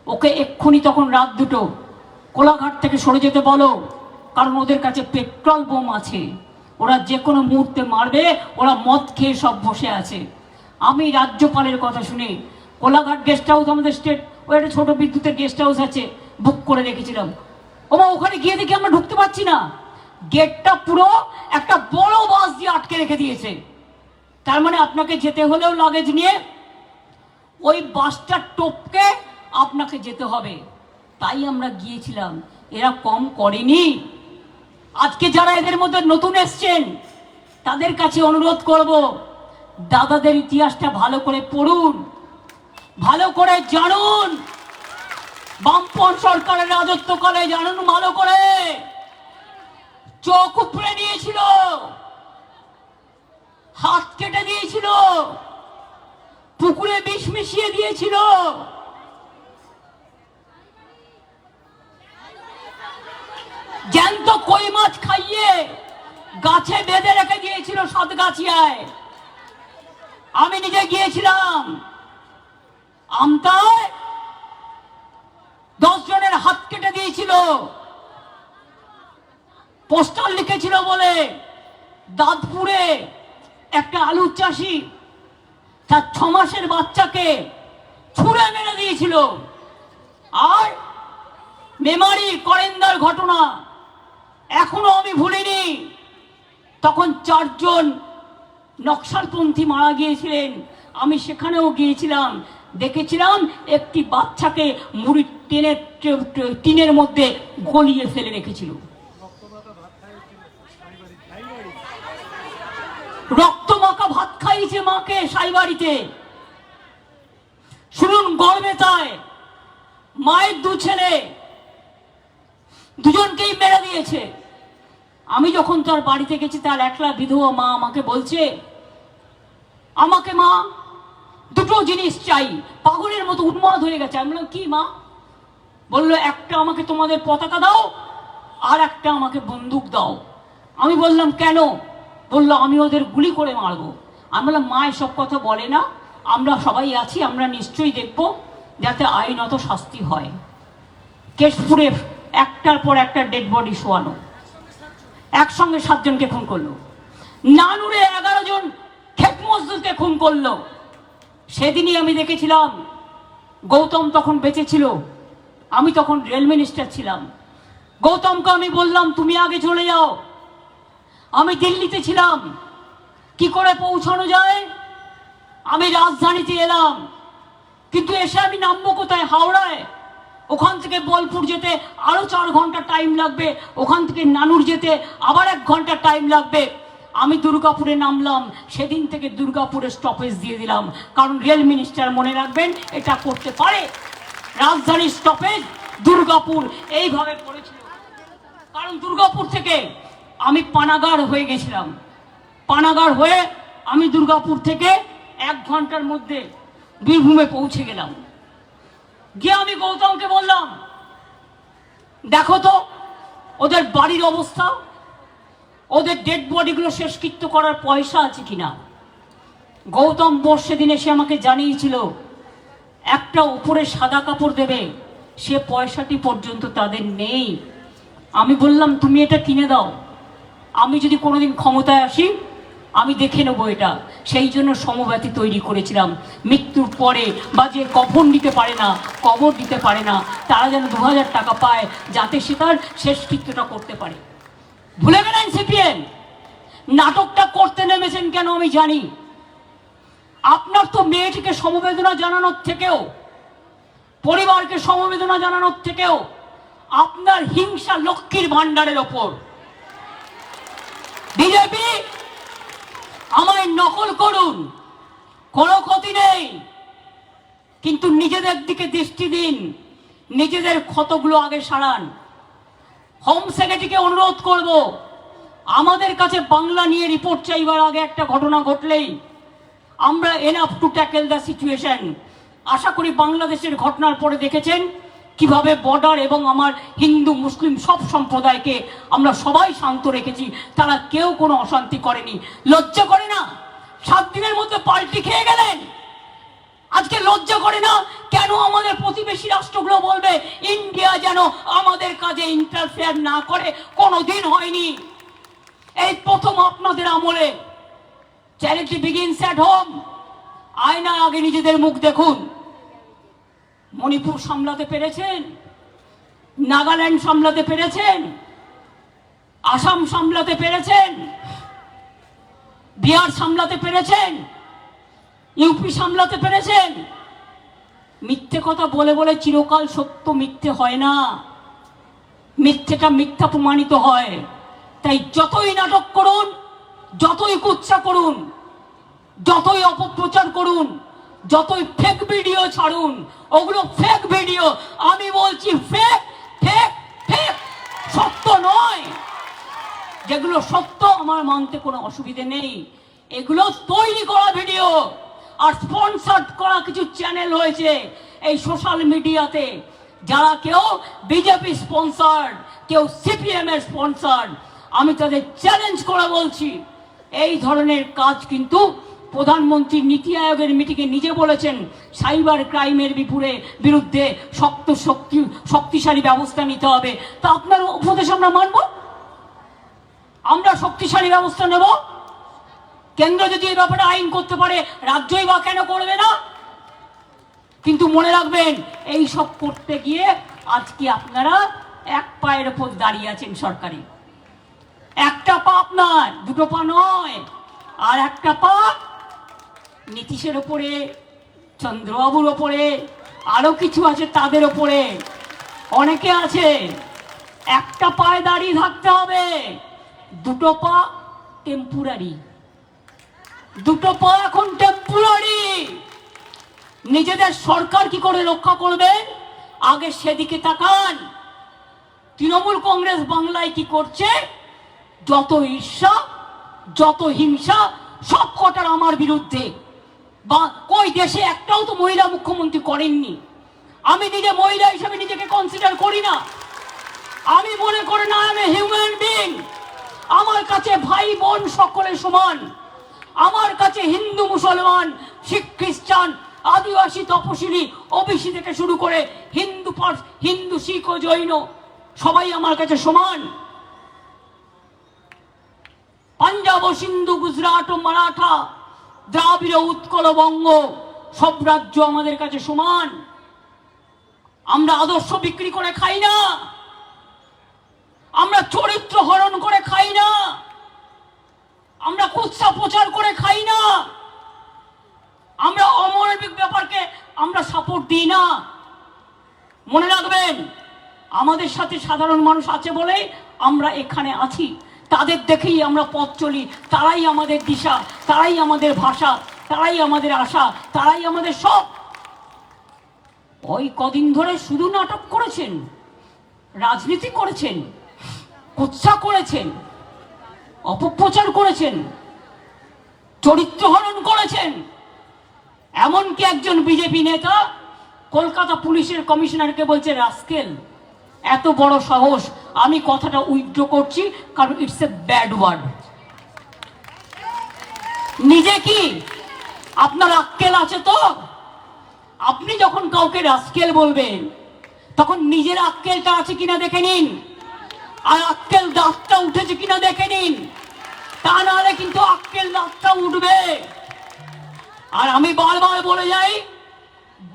ওকে এক্ষুনি, তখন রাত 2, কোলাঘাট থেকে সরে যেতে বলো, কারণ ওদের কাছে পেট্রোল বোম আছে, ওরা যে কোনো মুহূর্তে মারবে, ওরা মদ খেয়ে সব বসে আছে। আমি রাজ্যপালের কথা শুনে কোলাঘাট গেস্ট হাউস, আমাদের স্টেট, ওই একটা ছোট বিদ্যুতের গেস্ট হাউস আছে, বুক করে রেখেছিলাম। ওখানে গিয়ে দেখি আমরা ঢুকতে পারছি না, গেটটা পুরো একটা বড় বাস দিয়ে আটকে রেখে দিয়েছে। তার মানে আপনাকে যেতে হলেও লাগেজ নিয়ে ওই বাসটা টপকে আপনাকে যেতে হবে। তাই আমরা গিয়েছিলাম, এরা কম করেনি। আজকে যারা এদের মধ্যে নতুন এসছেন তাদের কাছে অনুরোধ করব, দাদাদের ইতিহাসটা ভালো করে পড়ুন, ভালো করে জানুন। বামপন সরকারের রাজত্বকালে জানুন ভালো করে, চোখ উপড়ে নিয়েছিল, হাত কেটে দিয়েছিল, পুকুরে বিষ মিশিয়ে দিয়েছিল। জ্যান্ত কই মাছ খাইয়ে গাছে বেঁধে রেখে দিয়েছিল সাতগাছিয়ায়। আমি নিজে গিয়েছিলাম আমতায়, 10 জনের হাত কেটে দিয়েছিল, পোস্টার লিখেছিল বলে। দাঁতপুরে একটা আলু চাষি তার 6 মাসের বাচ্চাকে ছুঁড়ে মেরে দিয়েছিল। আর মেমারি করেন্দার ঘটনা এখনো আমি ভুলিনি। তখন 4 জন নকশালপন্থী মারা গিয়েছিলেন, আমি সেখানেও গিয়েছিলাম, দেখেছিলাম একটি বাচ্চাকে মুড়ি টিনের মধ্যে গলিয়ে ফেলে রেখেছিল। রক্তমাখা ভাত খাইয়েছে মাকে সাইবাড়িতে। শুনুন, গর্বে তাই মায়ের 2 ছেলে, দুজনকেই মেরে দিয়েছে। আমি যখন তার বাড়িতে গেছি, তার একলা বিধবা মা আমাকে বলছে, আমাকে মা 2টো জিনিস চাই। পাগলের মতো উন্মাদ হয়ে গেছে। আমি বললাম, কি মা? বললো, একটা আমাকে তোমাদের পতাকা দাও, আর একটা আমাকে বন্দুক দাও। আমি বললাম, কেন? বললো, আমি ওদের গুলি করে মারবো। আমি বললাম, মা এসব কথা বলে না, আমরা সবাই আছি, আমরা নিশ্চয়ই দেখবো যাতে আইনত শাস্তি হয়। কেশপুরে একটার পর একটা ডেড বডি শোয়ানো, একসঙ্গে 7 জনকে খুন করলো। নানুরে 11 জন ক্ষেত মজদুরকে খুন করলো। সেদিনই আমি দেখেছিলাম, গৌতম তখন বেঁচে ছিল, আমি তখন রেল মিনিস্টার ছিলাম। গৌতমকে আমি বললাম, তুমি আগে চলে যাও। আমি দিল্লিতে ছিলাম, কি করে পৌঁছানো যায়? আমি রাজধানীতে এলাম, কিন্তু এসে আমি নামবো কোথায়? হাওড়ায়। ওখান থেকে বোলপুর যেতে আরো 4 ঘন্টা টাইম লাগবে, ওখান থেকে নানুর যেতে আবার 1 ঘন্টা টাইম লাগবে। আমি দুর্গাপুরে নামলাম, সেদিন থেকে দুর্গাপুরে স্টপেজ দিয়ে দিলাম, কারণ রেল মিনিস্টার মনে রাখবেন এটা করতে পারে। রাজধানীর স্টপেজ দুর্গাপুর এইভাবে পড়েছিল, কারণ দুর্গাপুর থেকে আমি পানাগড় হয়ে গেছিলাম। পানাগড় হয়ে আমি দুর্গাপুর থেকে 1 ঘন্টার মধ্যে বীরভূমে পৌঁছে গেলাম। গিয়ে আমি গৌতমকে বললাম, দেখো তো ওদের বাড়ির অবস্থা, ওদের ডেড বডিগুলো শেষকৃত্য করার পয়সা আছে কিনা। গৌতম বর্ষে দিন এসে আমাকে জানিয়েছিল, একটা উপরে সাদা কাপড় দেবে, সে পয়সাটি পর্যন্ত তাদের নেই। আমি বললাম, তুমি এটা কিনে দাও, আমি যদি কোনোদিন ক্ষমতায় আসি আমি দেখে নেবো এটা। সেই জন্য সমব্যাথী তৈরি করেছিলাম। মৃত্যুর পরে বা যে কফন দিতে পারে না, কবর দিতে পারে না, তারা যেন 2000 টাকা পায়, যাতে সে তার শেষকৃত্যটা করতে পারে। ভুলে গেলেন সিপিএম? নাটকটা করতে নেমেছেন কেন আমি জানি। আপনার তো মেয়েটিকে সমবেদনা জানানোর থেকেও, পরিবারকে সমবেদনা জানানোর থেকেও আপনার হিংসা লক্ষ্মীর ভান্ডারের ওপর। বিজেপি আমায় নকল করুন, কোনো ক্ষতি নেই, কিন্তু নিজেদের দিকে দৃষ্টি দিন, নিজেদের ক্ষতগুলো আগে সারান। হোম সেক্রেটারিকে অনুরোধ করব, আমাদের কাছে বাংলা নিয়ে রিপোর্ট চাইবার আগে একটা ঘটনা ঘটলেই আমরা enough to tackle the situation. আশা করি বাংলাদেশের ঘটনার পরে দেখেছেন কিভাবে বর্ডার এবং আমার হিন্দু মুসলিম সব সম্প্রদায়কে আমরা সবাই শান্ত রেখেছি, তারা কেউ কোনো অশান্তি করেনি। লজ্জা করে না? 7 দিনের মধ্যে পাল্টি খেয়ে গেলেন। আজকে লজ্জা করে না কেন? আমাদের প্রতিবেশী রাষ্ট্রগুলো বলবে ইন্ডিয়া যেন আমাদের কাজে ইন্টারফেয়ার না করে, কোনোদিন হয়নি। এই প্রথম আপনাদের আমলে। Charity begins at home. আয়না আগে নিজেদের মুখ দেখুন। মণিপুর সামলাতে পেরেছেন, নাগাল্যান্ড সামলাতে পেরেছেন, আসাম সামলাতে পেরেছেন, বিহার সামলাতে পেরেছেন, ইউপি সামলাতে পেরেছেন, মিথ্যে কথা বলে বলে চিরকাল সত্য মিথ্যে হয় না, মিথ্যেটা মিথ্যা প্রমাণিত হয়। তাই যতই নাটক করুন, যতই কুৎসা করুন, যতই অপপ্রচার করুন, যতই ফেক ভিডিও ছাড়ুন, ওগুলো ফেক ভিডিও। আমি বলছি ফেক, ফেক, ফেক, সত্য নয়। যেগুলো সত্য আমার মানতে কোনো অসুবিধে নেই, এগুলো তৈরি করা ভিডিও আর স্পন্সর্ড করা কিছু চ্যানেল হয়েছে এই সোশ্যাল মিডিয়াতে, যারা কেউ বিজেপি স্পন্সার্ড, কেউ সিপিএম এর স্পন্সার্ড। আমি তাদের চ্যালেঞ্জ করে বলছি, এই ধরনের কাজ কিন্তু প্রধানমন্ত্রী নীতি আয়োগের মিটিংয়ে নিজে বলেছেন সাইবার ক্রাইমের বিরুদ্ধে শক্তিশালী ব্যবস্থা নিতে হবে। তা আপনার উপদেশ আমরা মানব, আমরা শক্তিশালী ব্যবস্থা নেব। কেন্দ্র যদি এই ব্যাপারে আইন করতে পারে, রাজ্যই বা কেন করবে না? কিন্তু মনে রাখবেন, এই সব করতে গিয়ে আজকে আপনারা এক পায়ের উপর দাঁড়িয়ে আছেন সরকারি। একটা পা আপনার, দুটো পা নয়। আর একটা পা নীতিশের ওপরে, চন্দ্রবাবুর ওপরে, আরো কিছু আছে তাদের ওপরে, অনেকে আছে। একটা পায়ে দাঁড়িয়ে থাকতে হবে, দুটো পা টেম্পোরারি, দুটো পা এখন টেম্পোরারি। নিজেদের সরকার কি করে রক্ষা করবেন আগে সেদিকে তাকান। তৃণমূল কংগ্রেস বাংলায় কি করছে? যত ঈর্ষা, যত হিংসা, সব কটার আমার বিরুদ্ধে। বা কই দেশে একটাও তো মহিলা মুখ্যমন্ত্রী করেননি। আমি নিজে মহিলা হিসেবে নিজেকে কনসিডার করি না। আমি মনে করি না আমি হিউম্যান বিং। আমার কাছে ভাই বোন সকলে সমান। আমার কাছে হিন্দু, মুসলমান, শিখ, খ্রিস্টান, আদিবাসী, তপশিলি, ওবিসি থেকে শুরু করে হিন্দু, শিখ ও জৈন সবাই আমার কাছে সমান। পাঞ্জাব ও সিন্ধু, গুজরাট ও মারাঠা, দ্রাবিড়, উৎকল, বঙ্গ সব রাজ্য আমাদের কাছে সমান। আমরা আদর্শ বিক্রি করে খাই না, আমরা চরিত্র হরণ করে খাই না, আমরা কুৎসা প্রচার করে খাই না, আমরা অমানবিক ব্যাপারকে আমরা সাপোর্ট দিই না। মনে রাখবেন, আমাদের সাথে সাধারণ মানুষ আছে বলে আমরা এখানে আছি। তাদের দেখেই আমরা পথ চলি। তারাই আমাদের দিশা, তারাই আমাদের ভাষা, তারাই আমাদের আশা, তারাই আমাদের সব। ওই কদিন ধরে শুধু নাটক করেছেন, রাজনীতি করেছেন, কুৎসা করেছেন, অপপ্রচার করেছেন, চরিত্র হরণ করেছেন। এমনকি একজন বিজেপি নেতা কলকাতা পুলিশের কমিশনারকে বলছে রাস্কেল। এত বড় সাহস! আমি কথাটা উইথড্র করছি, কারণ ইটস এ ব্যাড ওয়ার্ড। নিজে কি আপনার আক্কেল আছে তো? আপনি যখন কাউকে রাস্কেল বলবেন তখন নিজের আক্কেলটা আছে কিনা দেখে নিন, আর আক্কেল দাঁতটা উঠেছে কিনা দেখে নিন। তা নাহলে কিন্তু আক্কেল দাঁতটা উঠবে। আর আমি বারবার বলে যাই,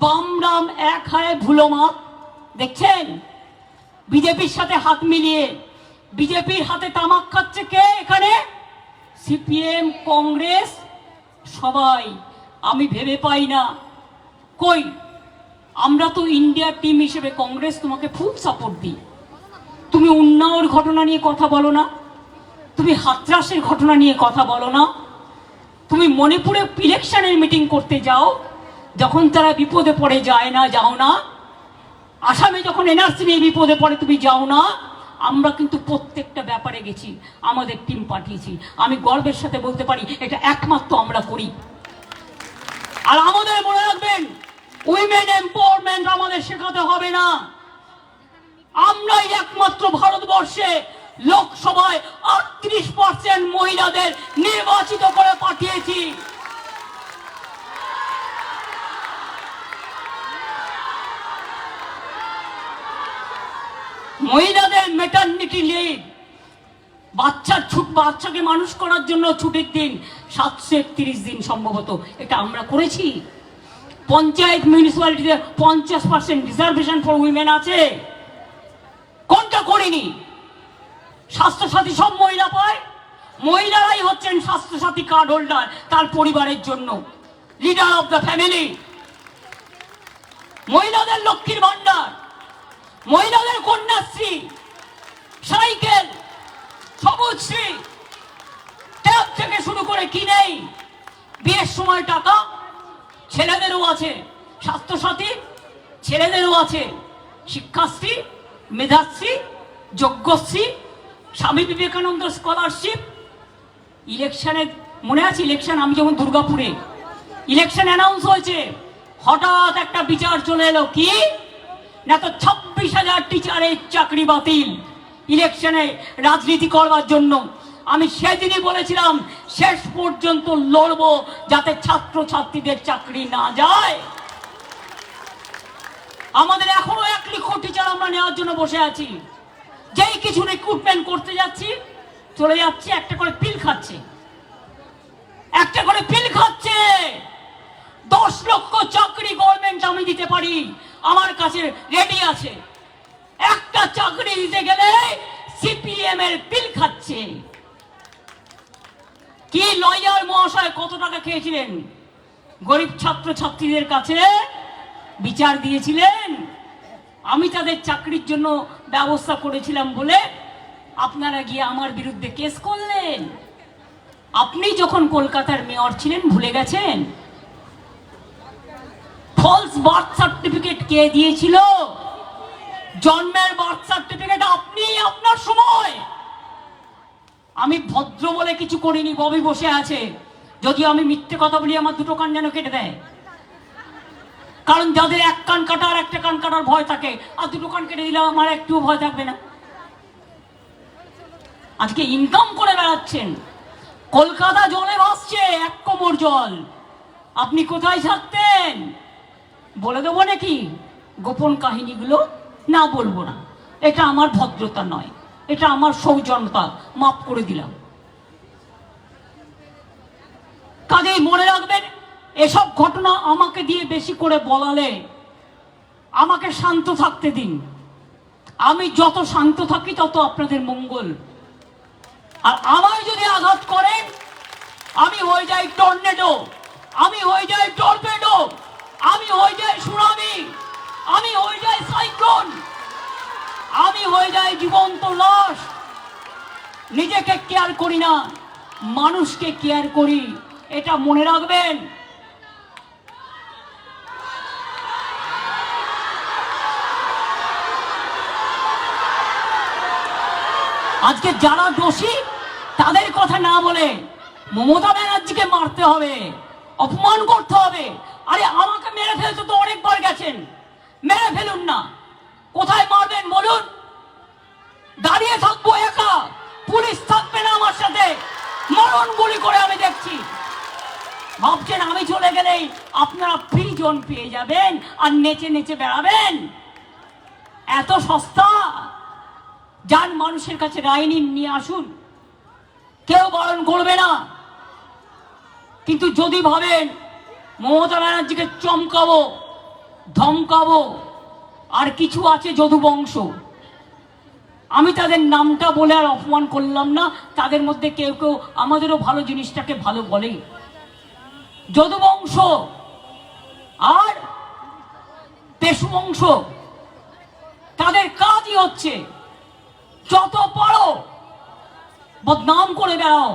বাম রাম এক হায় ভুলো মাপ। দেখছেন বিজেপির সাথে হাত মিলিয়ে বিজেপির হাতে তামাক খাচ্ছে কে এখানে? সিপিএম, কংগ্রেস, সবাই। আমি ভেবে পাই না, কই আমরা তো ইন্ডিয়ার টিম হিসেবে কংগ্রেস তোমাকে ফুল সাপোর্ট দিই। তুমি উন্নাওর ঘটনা নিয়ে কথা বলো না, তুমি হাতরাসের ঘটনা নিয়ে কথা বলো না, তুমি মণিপুরে ইলেকশনের মিটিং করতে যাও, যখন তারা বিপদে পড়ে যায় না, যাও না। আসামে যখন এনআরসি নিয়ে বিপদে পড়ে তুমি যাও না। আমরা কিন্তু প্রত্যেকটা ব্যাপারে গেছি, আমাদের টিম পাঠিয়েছি। আমি গর্বের সাথে বলতে পারি এটা একমাত্র আমরা করি। আর আমাদের মনে রাখবেন, উইমেন এম্পাওয়ারমেন্ট আমাদের শেখাতে হবে না। আমরাই একমাত্র ভারতবর্ষে লোকসভায় 38% মহিলাদের নির্বাচিত করে পাঠিয়েছি। মহিলাদের ম্যাটারনিটি লিভ, বাচ্চাকে মানুষ করার জন্য ছুটির দিন 731 দিন সম্ভবত, এটা আমরা করেছি। পঞ্চায়েত, মিউনিসিপ্যালিটিতে 50% রিজার্ভেশন ফর উইমেন আছে, কোনটা করিনি? স্বাস্থ্যসাথী সব মহিলা পায়। মহিলারাই হচ্ছেন স্বাস্থ্যসাথী কার্ড হোল্ডার তার পরিবারের জন্য, লিডার অফ দ্য ফ্যামিলি। মহিলাদের লক্ষ্মীর ভান্ডার, মহিলাদের কন্যাশ্রী, সাইকেল, সবুজশ্রী, ট্যাব থেকে শুরু করে কি নেই, বিয়ের সময় টাকা ছেলেদেরও আছে, স্বাস্থ্যসাথী ছেলেদেরও আছে, শিক্ষাশ্রী, মেধাশ্রী, যজ্ঞশ্রী, স্বামী বিবেকানন্দ স্কলারশিপ। ইলেকশনে মনে আছে, ইলেকশন আমি যখন দুর্গাপুরে ইলেকশন অ্যানাউন্স হয়েছে, হঠাৎ একটা বিচার চলে এলো, কি না, তো 26,000 টিচারের চাকরি বাতিল ইলেকশনে রাজনীতি করবার জন্য। আমি সেদিনই বলেছিলাম শেষ পর্যন্ত লড়বো যাতে ছাত্র ছাত্রীদের চাকরি না যায়। আমাদের এখনো 1 লক্ষ টিচার আমরা নেওয়ার জন্য বসে আছি। যেই কিছু রিক্রুটমেন্ট করতে যাচ্ছি, চলে যাচ্ছে, একটা করে পিল খাচ্ছে, একটা করে পিল খাচ্ছে। 10 লক্ষ চাকরি গভর্নমেন্ট আমি দিতে পারি, আমার কাছে রেডি আছে। একটা চাকরি দিতে গেলে সিপিএম এর পিল খাচ্ছে। কি লয়ার মহাশয় কত টাকা খেয়েছিলেন? গরিব ছাত্র ছাত্রীদের কাছে বিচার দিয়েছিলেন। আমি তাদের চাকরির জন্য ব্যবস্থা করেছিলাম বলে আপনারা গিয়ে আমার বিরুদ্ধে কেস করলেন। আপনি যখন কলকাতার মেয়র ছিলেন ভুলে গেছেন? ফলস বার্থ সার্টিফিকেট কে দিয়েছিল? জন্মের বার্থ সার্টিফিকেট আপনি, আপনার সময়। আমি ভদ্র বলে কিছু করিনি, ববি বসে আছে। যদি আমি মিথ্যে কথা বলি আমার 2টো কান যেন কেটে দেয়, কারণ যাদের 1 কান কাটা আর 1টা কান কাটার ভয় থাকে, আর 2টো কান কেটে দিলে আমার একটুও ভয় থাকবে না। আজকে ইনকাম করে বেড়াচ্ছেন, কলকাতা জলে ভাসছে 1 কোমর জল। আপনি কোথায় থাকতেন? বলে দেবো নাকি গোপন কাহিনীগুলো? না, বলবো না। এটা আমার ভদ্রতা নয়, এটা আমার সৌজন্যতা, মাফ করে দিলাম। কাজেই মনে রাখবেন, এসব ঘটনা আমাকে দিয়ে বেশি করে বলালে আমাকে শান্ত থাকতে দিন। আমি যত শান্ত থাকি তত আপনাদের মঙ্গল। আর আমায় যদি আঘাত করেন, আমি হয়ে যাই টর্নেডো, আমি হয়ে যাই টর্পেডো, আমি হয়ে যাই সুনামি, আমি হয়ে যাই সাইক্লোন, আমি হয়ে যাই জীবন্ত লাশ। নিজেকে কেয়ার করি না, মানুষকে কেয়ার করি, এটা মনে রাখবেন। আজকে যারা দোষী তাদের কথা না বলে মমতা ব্যানার্জিকে মারতে হবে, অপমান করতে হবে। আরে আমাকে মেরে ফেলতে তো অনেকবার গেছেন, মেরে ফেলুন না। কোথায় মারবেন বলুন? দাঁড়িয়ে থাকবো একা, পুলিশ থাকবে না আমার সাথে, মরণ গুলি করে আমি দেখছি। ভাবছেন আমি চলে গেলেই আপনারা ফ্রি জোন পেয়ে যাবেন আর নেচে নেচে বেড়াবেন? এত সস্তা? যান মানুষের কাছে রায় নিয়ে আসুন, কেউ বারণ করবে না। কিন্তু যদি ভাবেন মমতা ব্যানার্জিকে চমকাবো, ধমকাবো, আর কিছু আছে যদু বংশ, আমি তাদের নামটা বলে আর অপমান করলাম না। তাদের মধ্যে কেউ কেউ আমাদেরও ভালো জিনিসটাকে ভালো বলে। যদু বংশ আর পেশু বংশ, তাদের কাজই হচ্ছে যত পারো বদনাম করে বেড়াও।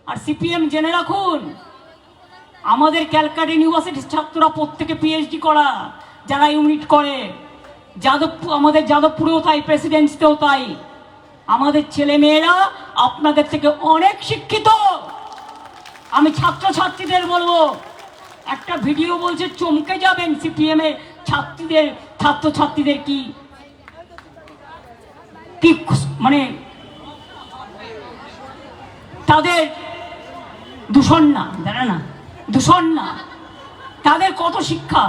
আর সিপিএম জেনে রাখুন, আমাদের ক্যালকাটা ইউনিভার্সিটির ছাত্ররা প্রত্যেকে পিএইচডি করা, যারা ইউনিট করে, যাদবপুর, আমাদের যাদবপুরেও তাই, প্রেসিডেন্সিতেও তাই। আমাদের ছেলে মেয়েরা আপনাদের থেকে অনেক শিক্ষিত। আমি ছাত্র ছাত্রীদের বলবো, একটা ভিডিও বলছে চমকে যাবেন, সিপিএম এর ছাত্রীদের, ছাত্র ছাত্রীদের কি কি মানে তাদের দূষণ না, জানা না, দূষণ না, তাদের কত শিক্ষা।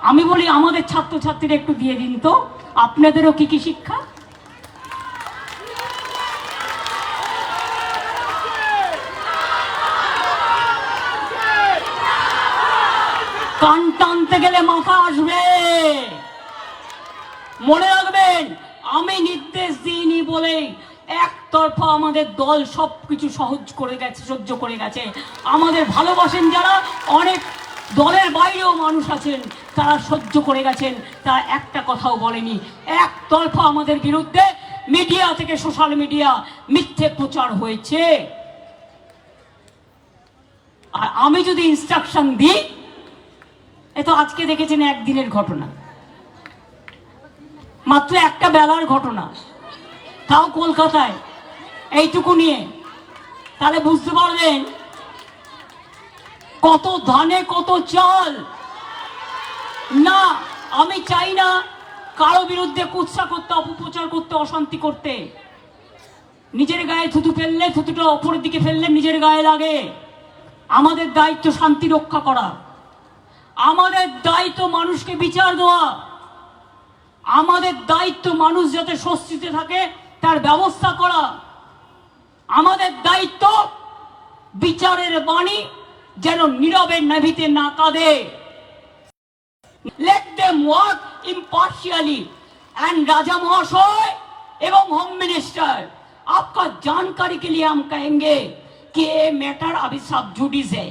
আমি বলি আমাদের ছাত্র ছাত্রীরা একটু দিয়ে দিন তো, আপনাদেরও কি কি শিক্ষা। কান টানতে গেলে মাথা আসবে, মনে রাখবেন। আমি নির্দেশ দিইনি বলেই একতরফা আমাদের দল সবকিছু সহ্য করে গেছে। আমাদের ভালোবাসেন যারা, অনেক দলের বাইরেও মানুষ আছেন, তারা সহ্য করে গেছেন, তারা একটা কথাও বলেনি। একতরফা আমাদের বিরুদ্ধে মিডিয়া থেকে সোশ্যাল মিডিয়া মিথ্যে প্রচার হয়েছে। আর আমি যদি ইনস্ট্রাকশন দিই, এ তো আজকে দেখেছেন একদিনের ঘটনা, মাত্র একটা বেলার ঘটনা, তাও কলকাতায়, এইটুকু নিয়ে, তাহলে বুঝতে পারবেন কত ধানে কত চাল। না, আমি চাই না কারো বিরুদ্ধে কুৎসা করতে, অপপ্রচার করতে, অশান্তি করতে। নিজের গায়ে থুতু ফেললে, থুতুটা অপরের দিকে ফেললে নিজের গায়ে লাগে। আমাদের দায়িত্ব শান্তি রক্ষা করা, আমাদের দায়িত্ব মানুষকে বিচার দেওয়া, আমাদের দায়িত্ব মানুষ যাতে স্বস্তিতে থাকে তার ব্যবস্থা করা, আমাদের দায়িত্ব বিচারের বাণী যেন নীরবে নাভিতে না কাঁদে। Let them work impartially and राजा महाशय एवं होम मिनिस्टर, आपका जानकारी के लिए हम कहेंगे कि ये मैटर अभी सब जुडिस है,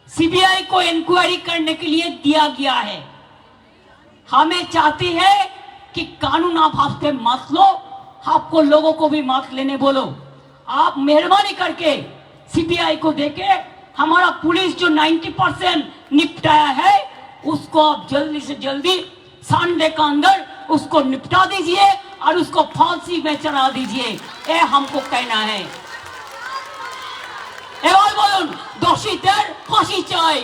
सीबीआई को इंक्वायरी करने के लिए दिया गया है। हमें चाहती है कि कानून आप हाथ पे मत लो, आपको लोगों को भी मत लेने बोलो। आप मेहरबानी करके सीबीआई को देके हमारा पुलिस जो 90% निपटाया है उसको आप जल्दी से जल्दी संडे का अंदर उसको निपटा दीजिए और उसको फांसी में चढ़ा दीजिए, ये हमको कहना है। এবার বলুন, দোষীদের ফাঁসি চাই,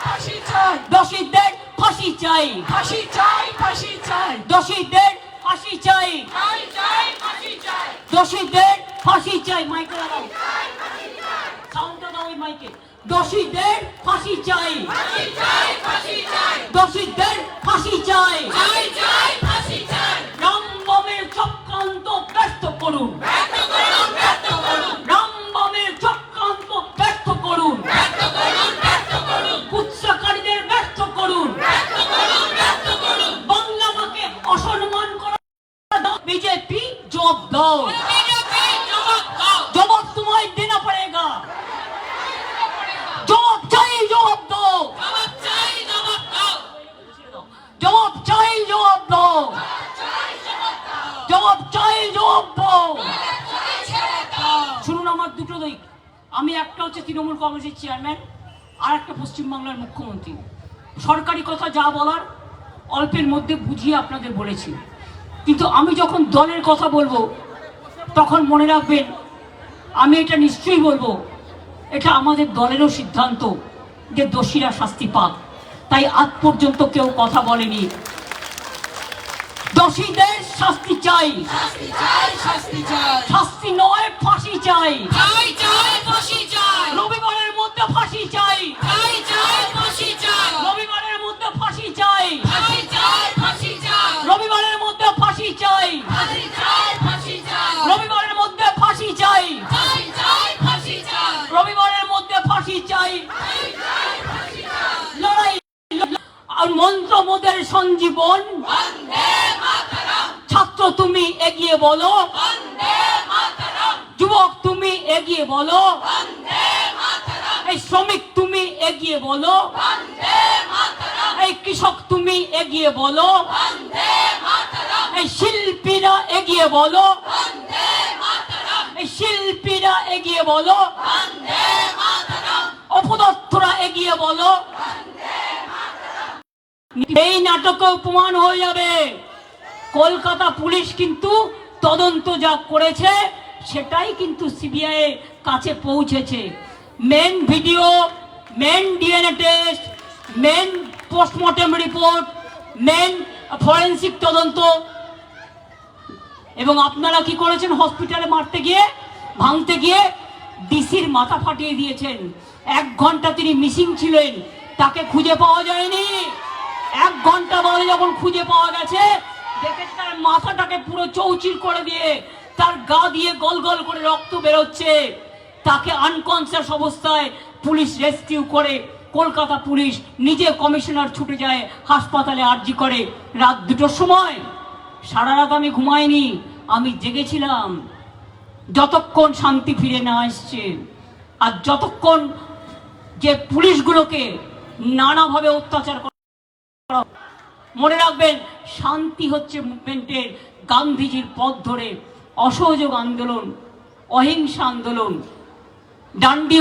ফাঁসি চাই, দোষীদের ফাঁসি চাই, ফাঁসি চাই, ফাঁসি চাই, দোষীদের ফাঁসি চাই, চাই চাই ফাঁসি চাই দোষীদের ফাঁসি চাই। মাইকে লাগাও, সাউন্ডটা দাও ওই মাইকে। দোষীদের ফাঁসি চাই, ফাঁসি চাই ফাঁসি চাই দোষীদের ফাঁসি চাই। চাই চাই ফাঁসি চাই রামবামের চক্রান্ত ব্যর্থ করুন, ব্যর্থ করুন ব্যর্থ করুন রামবামের চক্রান্ত ব্যর্থ করুন, ব্যর্থ করুন ব্যর্থ করুন কুৎসাকারীদের ব্যর্থ করুন, ব্যর্থ করুন ব্যর্থ করুন বাংলা মাকে অসম্মান করা बीजेपी जवाब दो, बीजेपी जवाब दो जवाब तुम्हें देना पड़ेगा, जवाब चाहिए, जवाब दो, जवाब चाहिए जवाब दो जवाब चाहिए, जवाब दो, जवाब चाहिए, जवाब दो। শুনুন, আমার দুটো দিক, আমি একটা হচ্ছে তৃণমূল কংগ্রেসের চেয়ারম্যান, আর একটা পশ্চিমবাংলার মুখ্যমন্ত্রী। সরকারি কথা যা বলার অল্পের মধ্যে বুঝিয়ে আপনাদের বলেছি, কিন্তু আমি যখন দলের কথা বলবো তখন মনে রাখবেন আমি এটা নিশ্চয়ই বলবো, এটা আমাদের দলেরও সিদ্ধান্ত যে দোষীরা শাস্তি পাক। তাই আজ পর্যন্ত কেউ কথা বলেনি। দোষীদের শাস্তি চাই, শাস্তি চাই, শাস্তি চাই, শাস্তি নয় ফাঁসি চাই, চাই চাই ফাঁসি চাই রবিবারের মধ্যে ফাঁসি চাই, চাই চাই ফাঁসি চাই রবিবারের মধ্যে ফাঁসি চাই, ফাঁসি চাই ফাঁসি চাই রবিবারের মধ্যে ফাঁসি চাই, ফাঁসি চাই ফাঁসি চাই রবিবারের মধ্যে ফাঁসি চাই, চাই চাই ফাঁসি চাই রবিবারের মধ্যে ফাঁসি চাই। চাই চাই ফাঁসি চাই লড়াই আর মন্ত্র মোদের সঞ্জীবন, বন্দে মাতরম ছাত্র তুমি এগিয়ে বলো, বন্দে মাতরম যুবক তুমি এগিয়ে বলো, বন্দে মাতরম এই শ্রমিক তুমি এগিয়ে বলো, বন্দে মাতরম এই কৃষক তুমি এগিয়ে বলো, বন্দে মাতরম এই শিল্পীরা এগিয়ে বলো, বন্দে মাতরম এই শিল্পীরা এগিয়ে বলো, বন্দে মাতরম অপদার্থরা এগিয়ে বলো। এই নাটকে উপমান হয়ে যাবে। কলকাতা পুলিশ কিন্তু তদন্ত যা করেছে সেটাই কিন্তু সিবিআই এর কাছে পৌঁছেছে। Main video, main DNA test, main postmortem report, main forensic তদন্ত। এবং আপনারা কি করেছেন? হসপিটালে মারতে গিয়ে, ভাঙতে গিয়ে ডিসির মাথা ফাটিয়ে দিয়েছেন। 1 ঘন্টা তিনি মিসিং ছিলেন, তাকে খুঁজে পাওয়া যায়নি। 1 ঘন্টা বাদে যখন খুঁজে পাওয়া গেছে, দেখে তার মাথাটাকে পুরো চৌচির করে দিয়ে তার গা দিয়ে গল গল করে রক্ত বেরোচ্ছে। তাকে আনকনসিয়াস অবস্থায় পুলিশ রেস্কিউ করে। কলকাতা পুলিশ নিজে কমিশনার ছুটে যায় হাসপাতালে আর্জি করে। রাত 2টোর সময়, সারা রাত আমি ঘুমাইনি, আমি জেগেছিলাম যতক্ষণ শান্তি ফিরে না আসছে। আর যতক্ষণ যে পুলিশগুলোকে নানাভাবে অত্যাচার করা। মনে রাখবেন, শান্তি হচ্ছে মুভমেন্টের, গান্ধীজির পথ ধরে অসহযোগ আন্দোলন, অহিংসা আন্দোলন, ডান্ডি